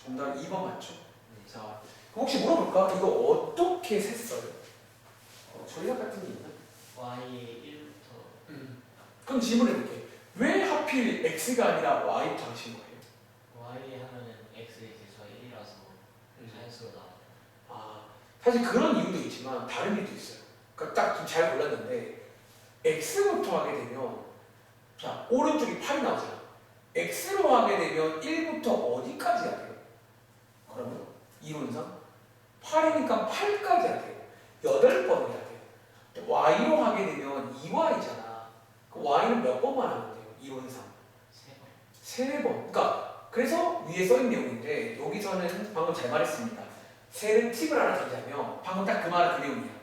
정답 2번 맞죠? 네. 자, 그럼 혹시 물어볼까? 이거 어떻게 셌어요? 전략 같은 게 있나? Y 1부터 그럼 질문해볼게. 왜 하필 x가 아니라 y부터 하신 거예요? Y 하면은 X의 개수가 1이라서 자연수가 나와요. 아, 사실 그런 이유도 있지만 다른 이유도 있어요. 그러니까 딱 좀 잘 몰랐는데 x부터 하게 되면 자 오른쪽이 8이 나오잖아. x로 하게 되면 1부터 어디까지 해야 돼요? 그러면 이론상 8이니까 8까지 해야 돼요. 8번 해야 돼요. y로 하게 되면 2y잖아. 그 y는 몇 번만 하면 돼요? 이론상 세 번. 3번. 그러니까 그래서 위에 써있는 내용인데 여기서는 방금 잘 말했습니다. 세는 팁을 하나 드리자면 방금 딱 그 말은 그 내용이야.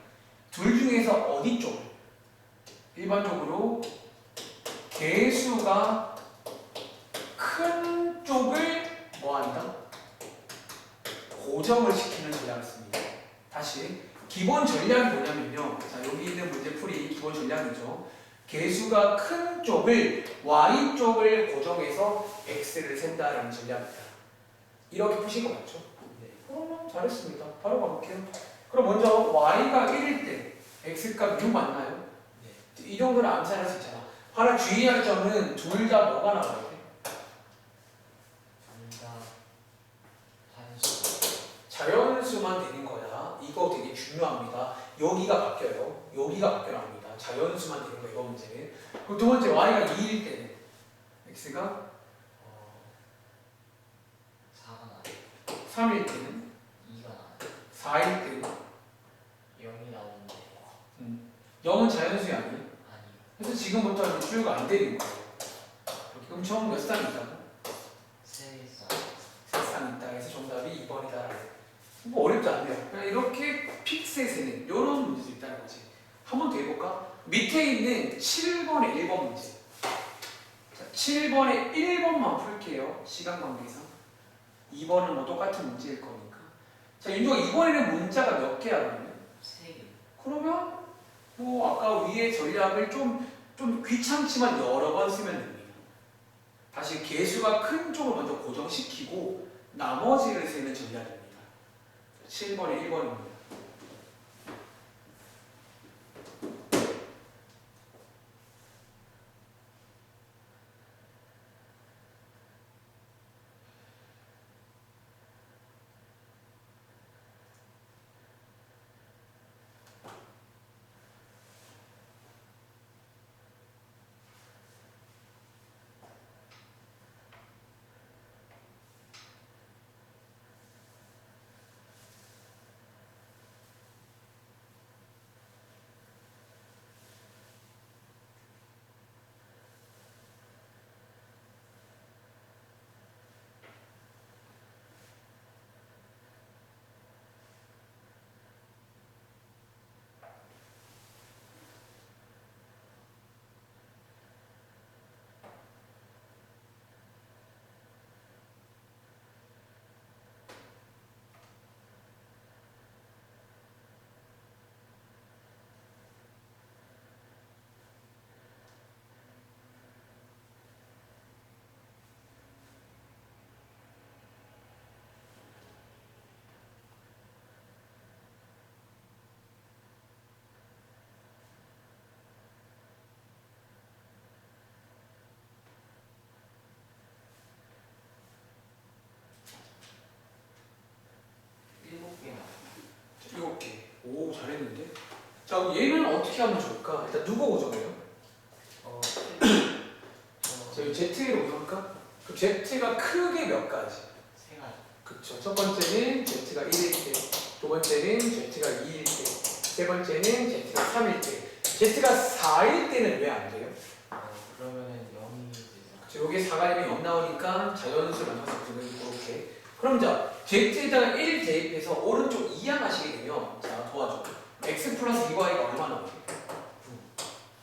둘 중에서 어디 쪽을? 일반적으로 개수가 큰 쪽을 뭐한다? 고정을 시키는 전략을 씁니다. 다시 기본 전략이 뭐냐면요. 자 여기 있는 문제풀이 기본 전략이죠. 개수가 큰 쪽을 y쪽을 고정해서 x를 센다라는 전략입니다. 이렇게 푸신 거 맞죠? 네. 그러면 잘했습니다. 바로 가볼게요. 그럼 먼저 y가 1일 때 x값 6 맞나요? 네. 이 정도는 암산할 수 있잖아. 하나 주의할 점은 둘 다 뭐가 나와야 돼? 둘 다 단수. 자연수만 되는 거야. 이거 되게 중요합니다. 여기가 바뀌어요. 여기가 바뀌어 나옵니다. 자연수만 되는 거 이거 문제는. 그리고 두 번째 y가 2일 때는 x가 4가 나와요. 3일 때는 2가 나와요. 4일 때는 0이 나오는데 0은 자연수야 아니에요? 아니요. 그래서 지금부터 이제 쭉 안 되는 거예요. 그럼 총 몇 쌍이 있다고? 세 쌍. 3쌍 있다. 그래서 정답이 2번이다. 뭐 어렵지 않네요. 그냥 이렇게 픽스에 세는 이런 문제도 있다는 거지. 한 번 더 해볼까? 밑에 있는 7번의 1번 문제. 자, 7번의 1번만 풀게요. 시간 관계상. 2번은 뭐 똑같은 문제일 거니까. 자, 윤종아 이번에는 문자가 몇 개야 그러면? 세 개. 그러면 뭐 아까 위에 전략을 좀 귀찮지만 여러 번 쓰면 됩니다. 다시 개수가 큰 쪽을 먼저 고정시키고 나머지를 세는 전략입니다. 7번에 1번입니다. 자, 그럼 얘는 어떻게 하면 좋을까? 일단 누구 고정해요? 자, 이 Z로 고정할까? 그럼 Z가 크게 몇 가지? 세 가지. 그쵸. 첫 번째는 Z가 1일 때, 두 번째는 Z가 2일 때, 세 번째는 Z가 3일 때. Z가 4일 때는 왜 안 돼요? 그러면은 0이 되죠. 그쵸. 여기 4가 되면 0 나오니까 자연수 만나서 그러면 이렇게. 그럼 자, Z에다가 1 대입해서 오른쪽 이항하시게 되면, 자, 도와줘. X 플러스 2y가 얼마 나오지?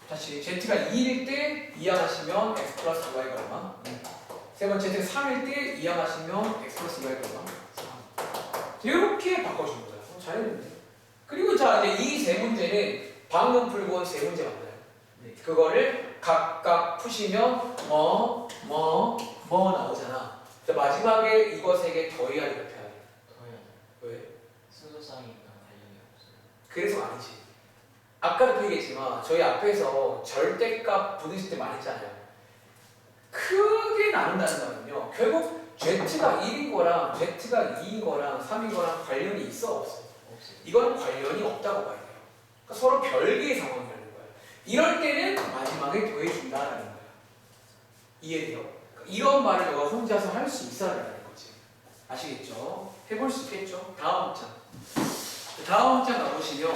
다시 Z가 2일 때 이항하시면 X 플러스 2y가 얼마? 세 번째 Z가 3일 때 이항하시면 X 플러스 2y가 얼마? 3. 이렇게 바꿔주는 거야. 잘했는데. 그리고 자, 이제 이 세 문제는 방금 풀고 온 세 문제 맞나요? 네. 그거를 각각 푸시면 뭐 나오잖아. 자, 마지막에 이거 세 개 더해야 돼, 곱해야 돼. 더해야 돼. 왜? 순서상이니까 관련이 없어요. 그래서 아니지. 아까도 얘기했지만 저희 앞에서 절대값 부딪힐 때 말했잖아요. 크게 나눈다는 거는요. 결국 Z가 1인 거랑 Z가 2인 거랑 3인 거랑 관련이 있어 없어? 없어요. 이건 관련이 없다고 봐야 돼요. 그러니까 서로 별개의 상황이라는 거예요. 이럴 때는 마지막에 더해준다라는 거예요. 이해돼요? 그러니까 이런 말을 너가 혼자서 할 수 있어야 된다는 거지. 아시겠죠? 해볼 수 있겠죠? 다음 장. 다음 장 가보시면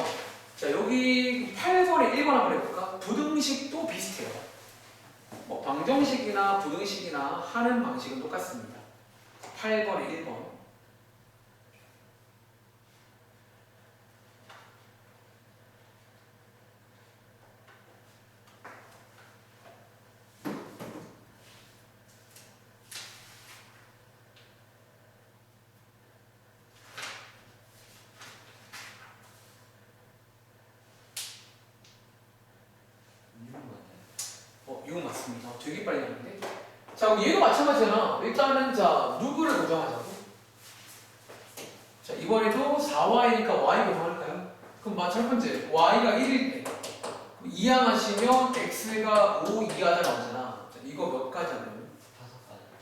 자, 여기 8번에 1번 한번 해볼까? 부등식도 비슷해요. 뭐 방정식이나 부등식이나 하는 방식은 똑같습니다. 8번에 1번. 이거 맞습니다. 되게 빨리 나는데. 자, 그럼 얘도 마찬가지잖아. 일단은 자, 누구를 고정하자고? 자, 이번에도 4y니까 y 고정할까요? 그럼 첫 번째, y가 1일 때 이항하시면 x가 5 이하다 나오잖아. 자, 이거 몇 가지 하면?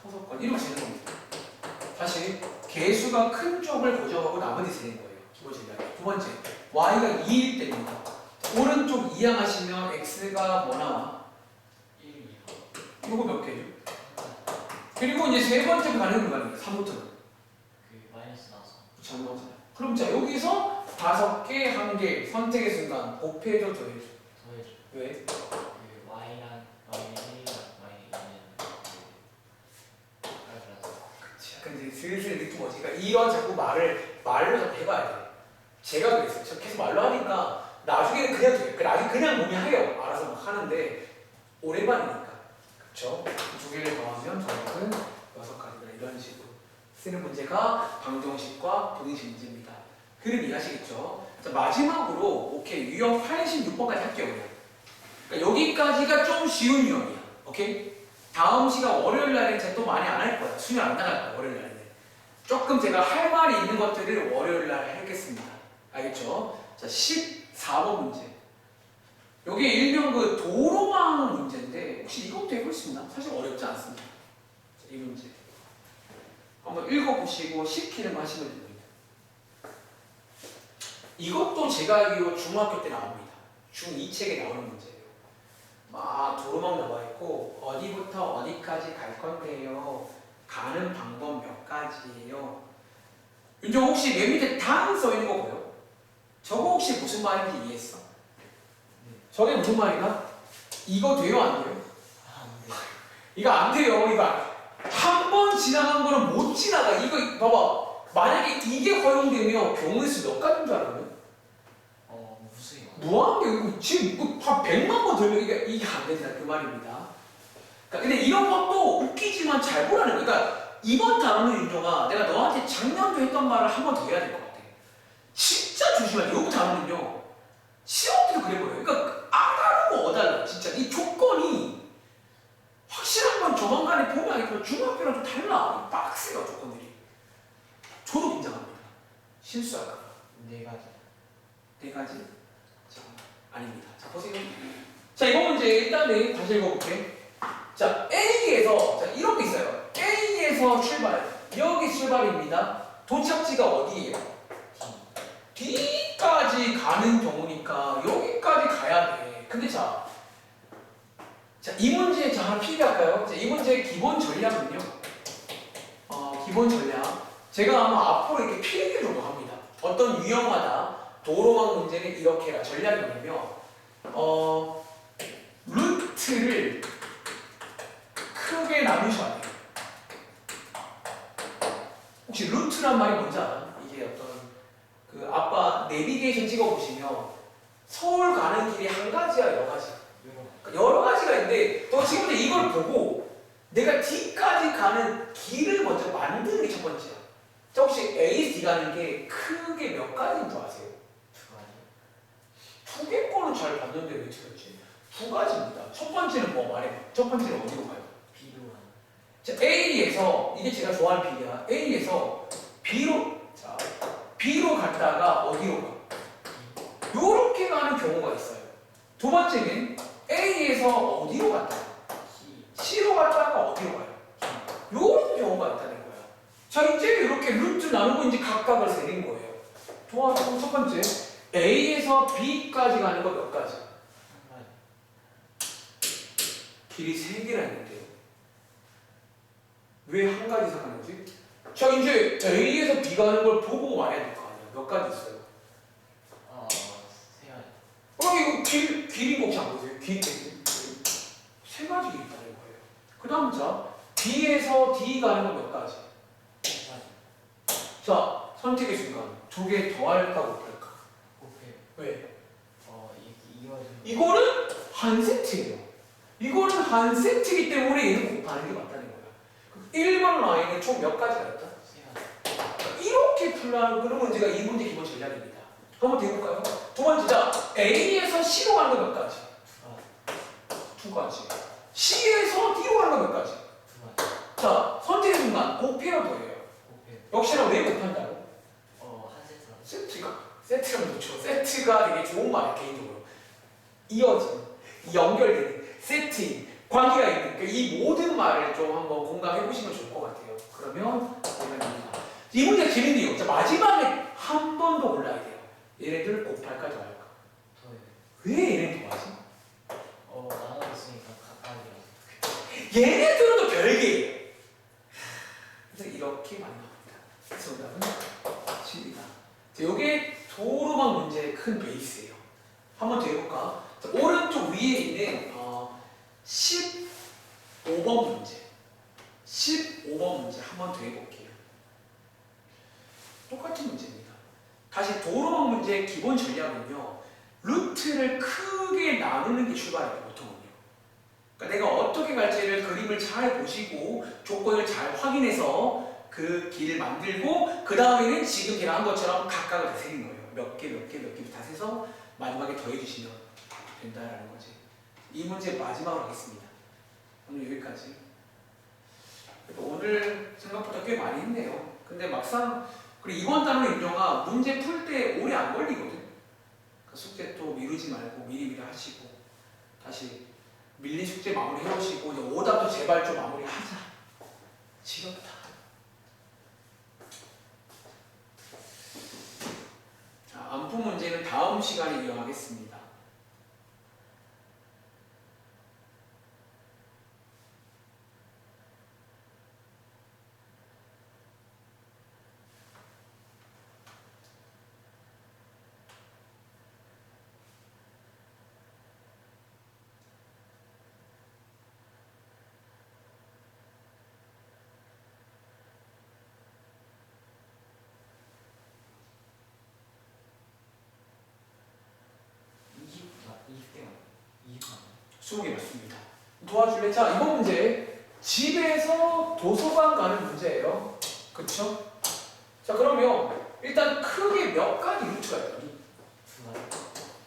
5건. 이렇게 되는 겁니다. 다시 개수가 큰 쪽을 고정하고 나머지 세는 거예요. 기본적인 이야기. 두 번째, y가 2일 때입니다. 오른쪽 이항하시면 x가 뭐 나와? 1, 2. 이거 몇 개죠? 그리고 이제 세 번째 가는 구간이에요. 3부터는. 그 마이너스 나서. 잘 나오잖아요. 그럼 자, 여기서 5개, 1개 선택의 순간 곱해줘, 더해줘. 더해줘. 왜? 그 y랑 y는 1이랑 y는 그치. 근데 슬슬 느낌 오지? 그러니까 이런 자꾸 말로 자꾸 해봐야 돼. 제가 그랬어요. 저 계속 말로 하니까 나중에는 그냥 돼요. 나중에 그냥 몸이 해요. 알아서 막 하는데 오랜만이니까. 그쵸? 두 개를 더하면 정답은 6가지다. 이런 식으로 쓰는 문제가 방정식과 부등식 문제입니다. 그림 이해하시겠죠? 자, 마지막으로 오케이 유형 86번까지 할게요. 그냥. 그러니까 여기까지가 좀 쉬운 유형이야. 오케이? 다음 시간 월요일 날에 제가 또 많이 안 할 거야. 수면 안 나갈 거야. 월요일 날에는. 조금 제가 할 말이 있는 것들을 월요일 날 하겠습니다. 알겠죠? 자, 14번 문제. 여기 일명 그 도로망 문제인데 혹시 이것도 해볼 수 있나? 사실 어렵지 않습니다. 자, 이 문제 한번 읽어보시고 시키는 거 하시면 됩니다. 이것도 제가 알기로 중학교 때 나옵니다. 중2 책에 나오는 문제예요. 막 도로망 나와 있고 어디부터 어디까지 갈 건데요. 가는 방법 몇 가지예요. 윤정 혹시 맨 밑에 당 써있는 거 보여? 저거 혹시 무슨 말인지 이해했어? 저게 무슨 말이야? 이거 돼요, 안 돼요? 이거 안 돼요. 이거 한 번 지나간 거는 못 지나가. 이거 봐봐. 만약에 이게 허용되면 경우의 수 몇 가지인 줄 알아요? 무수히 무한계 이거 지금 이거 한 100만 번 들면 이게 안 된다 그 말입니다. 그러니까 근데 이런 것도 웃기지만 잘 보라는 거야. 그러니까 이번 단어는 윤종아, 내가 너한테 작년도 했던 말을 한 번 더 해야 될 것 같아. 진짜 조심해야 돼. 이번 단어는요. 시험 때도 그래 보여요. 그러니까 아다르고 어달라. 진짜 이 조건이 확실한 건 조만간에 보면 알겠지만 중학교랑 좀 달라. 빡세요 조건들이. 저도 긴장합니다. 실수할까 봐. 4가지. 4가지? 자, 아닙니다. 자, 보세요. 자, 이번 문제 일단은 다시 읽어볼게. 자, A에서, 자, 이런 게 있어요. A에서 출발. 여기 출발입니다. 도착지가 어디예요? D가 여기까지 가는 경우니까 여기까지 가야 돼. 근데 자, 이 문제 자 하나 필기할까요? 자, 이 문제의 기본 전략은요. 기본 전략. 제가 아마 앞으로 이렇게 필기 정도 합니다. 어떤 유형마다 도로망 문제는 이렇게 해라. 전략이 뭐냐면 루트를 크게 나누셔야 돼요. 혹시 루트란 말이 뭔지 알아요? 이게 어떤 그 아빠 내비게이션 찍어보시면 서울 가는 길이 한 가지야, 여러 가지. 그러니까 여러 가지가 있는데 너 지금 이걸 보고 내가 D까지 가는 길을 먼저 만드는 게 첫 번째야. 자, 혹시 A, D 가는 게 크게 몇 가지인 줄 아세요? 두 개 거는 잘 봤는데 왜 틀렸지? 두 가지입니다. 첫 번째는 뭐 말해봐. 첫 번째는 어디로 가요? B로 가는. 자, A에서 이게 제가 좋아하는 B야. A에서 B로 갔다가 어디로 가? 요렇게 가는 경우가 있어요. 두 번째는 A에서 어디로 갔다가 C로 갔다가 어디로 가요? 요런 경우가 있다는 거야. 자, 이제 이렇게 루트 나누고 이제 각각을 세린 거예요. 좋아서 첫 번째 A에서 B까지 가는 거 몇 가지? 길이 세 개나 있는데요. 왜 한 가지 생각하는 거지? 자, 이제 A에서 B 가는 걸 보고 말해야 될 거 아니야. 몇 가지 있어요? 세 가지. 이거 길인 거 혹시 안 보세요? 세 가지 있다는 거예요. 그 다음 자, B에서 D 가는 거 몇 가지? 세 가지. 자, 선택의 순간 두 개 더할까 못할까? 곱해요. 왜? 이거 이거는 한 세트예요. 이거는 한 세트이기 때문에 얘는 곱하는 게 맞다는 거야. 1번 라인은 총 몇 가지가 있다? 세 가지. 이렇게 풀라는 그런 문제가 이 문제 기본 전략입니다. 한번 더 해볼까요? 두 번째, 자, A에서 C로 가는 거 몇 가지? 두 가지. C에서 D로 가는 거 몇 가지? 두 가지. 자, 선택의 순간 곱해요, 더해요? 곱해요. 역시나 왜 곱한다고? 한 세트로. 세트가 좋죠. 세트가 되게 좋은 말이에요, 개인적으로. 이어진, 연결되는, 세팅, 관계가 있는 이 모든 말을 좀 한번 공감해 보시면 좋을 것 같아요. 그러면 이 문제 재밌네요. 자, 마지막에 한 번 더 골라야 돼요. 얘네들 곱할까 더할까? 더해요. 왜 얘네 더하지? 나눠졌으니까 각각이라서. 얘네들은 또 별개예요. 그래서 이렇게 많이 나옵니다. 그래서 정답은 7이다. 자, 이게 도로망 문제의 큰 베이스예요. 한 번 더 해볼까? 자, 오른쪽 위에 있는 15번 문제. 15번 문제 한 번 더 해볼게요. 똑같은 문제입니다. 다시 도로망 문제의 기본 전략은요. 루트를 크게 나누는 게 출발이에요. 보통은요. 그러니까 내가 어떻게 갈지를 그림을 잘 보시고 조건을 잘 확인해서 그 길을 만들고 그 다음에는 지금 제가 한 것처럼 각각을 다 세는 거예요. 몇 개 다 세서 마지막에 더해주시면 된다라는 거지. 이 문제 마지막으로 하겠습니다. 오늘 여기까지. 오늘 생각보다 꽤 많이 했네요. 근데 막상 그리고 이번 단원 인정아 문제 풀 때 오래 안 걸리거든. 그러니까 숙제 또 미루지 말고 미리미리 하시고 다시 밀린 숙제 마무리 해오시고 이제 오답도 제발 좀 마무리 하자. 지겹다. 자, 안푼 문제는 다음 시간에 이어가겠습니다. 수목이 맞습니다. 도와줄래? 자, 이번 문제 집에서 도서관 가는 문제예요. 그쵸? 자, 그러면 일단 크게 몇 가지 루트가 있더니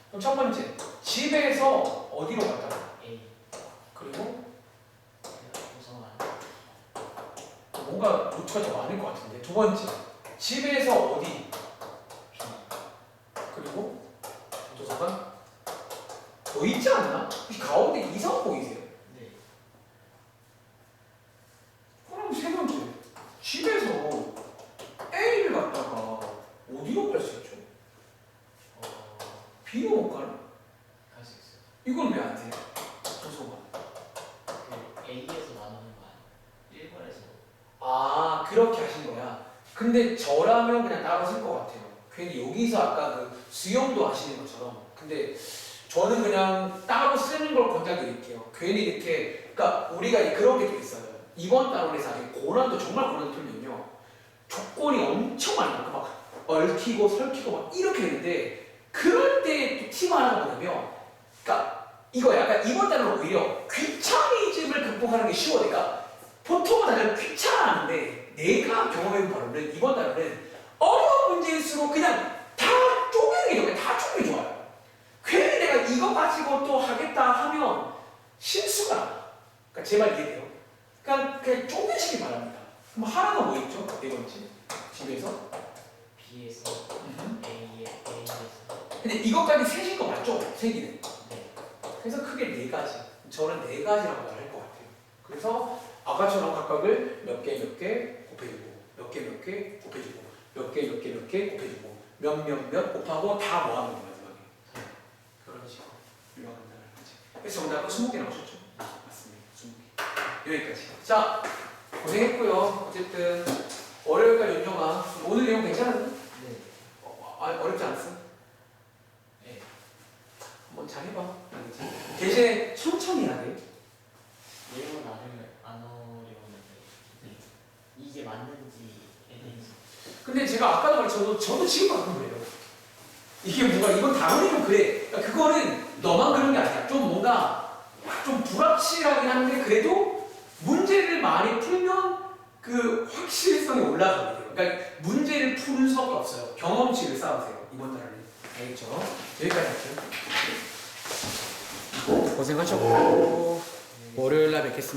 그럼 첫 번째 집에서 어디로 갔다? A. 그리고 도서관. 뭔가 루트가 더 많을 것 같은데 두 번째 집에서 어디? B. 그리고 도서관? 더 있지 않나? 혹시 가운데 이상 보이세요? 네. 그럼 세 번째 집에서 A를 갔다가 어디로 갈 수 있죠? 못 가나? 갈 수 있어요. 이건 왜 안 돼? 소소가. 그 A에서 나누는 거 아니에요? 1번에서 아 그렇게 하신 거야. 근데 저라면 그냥 따로 쓸 것 같아요. 괜히 여기서 아까 그 수영도 하시는 것처럼. 근데 저는 그냥 따로 쓰는 걸 권장드릴게요. 괜히 이렇게 그러니까 우리가 그런 게 또 있어요. 이번 단원에서 고난도 정말 고난도 틀면요. 조건이 엄청 많아요. 막 얽히고 설키고 막 이렇게 되는데 그럴 때 또 팁 하나가 뭐냐면 그러니까 이거 약간 이번 단원은 오히려 귀차니즘을 극복하는 게 쉬워. 그러니까 보통은 다들 귀찮아하는데 내가 경험해본 바로는 이번 단원은 어려운 문제일수록 그냥 다 쪼개는 게 좋아요. 다 쪼개는 게 좋아요. 괜히 내가 이거 가지고 또 하겠다 하면 실수가 나요. 그러니까 제 말 이해돼요? 그냥 쪼개시기 바랍니다. 그럼 하나가 뭐 있죠? 네 번째 집에서 B에서 A에서 근데 이것까지 세신 거 맞죠? 세 개는. 네. 그래서 크게 네 가지. 저는 네 가지라고 말할 것 같아요. 그래서 아까처럼 각각을 몇 개 곱해주고 몇 개 곱해주고 몇 개 곱해주고 몇 곱하고 다 모아놓는 거예요. 마지막에. 그런 식으로 유형한 단어를 하지. 그래서 정답은 20개 나오셨죠? 맞습니다. 20개. 여기까지. 자, 고생했고요. 어쨌든 월요일까지 윤정아. 오늘 내용 괜찮았니? 네. 어렵지 않았어? 네. 한번 잘 해봐. 알겠지? 대신에 천천히 해야 돼. 내용은 안 어려웠는데 이게 맞는지에 대해서 근데 제가 아까도 말했지만 저도 지금 가끔 그래요. 이게 뭔가 이건 당연히 좀 그래. 그러니까 그거는 너만 그런 게 아니야. 좀 뭔가 좀 불확실하긴 한데 그래도 문제를 많이 풀면 그 확실성이 올라가게 돼요. 그러니까 문제를 푸는 수밖에 없어요. 경험치를 쌓으세요. 이번 달에는. 알겠죠? 여기까지 할게요. 고생하셨고 월요일 날 뵙겠습니다.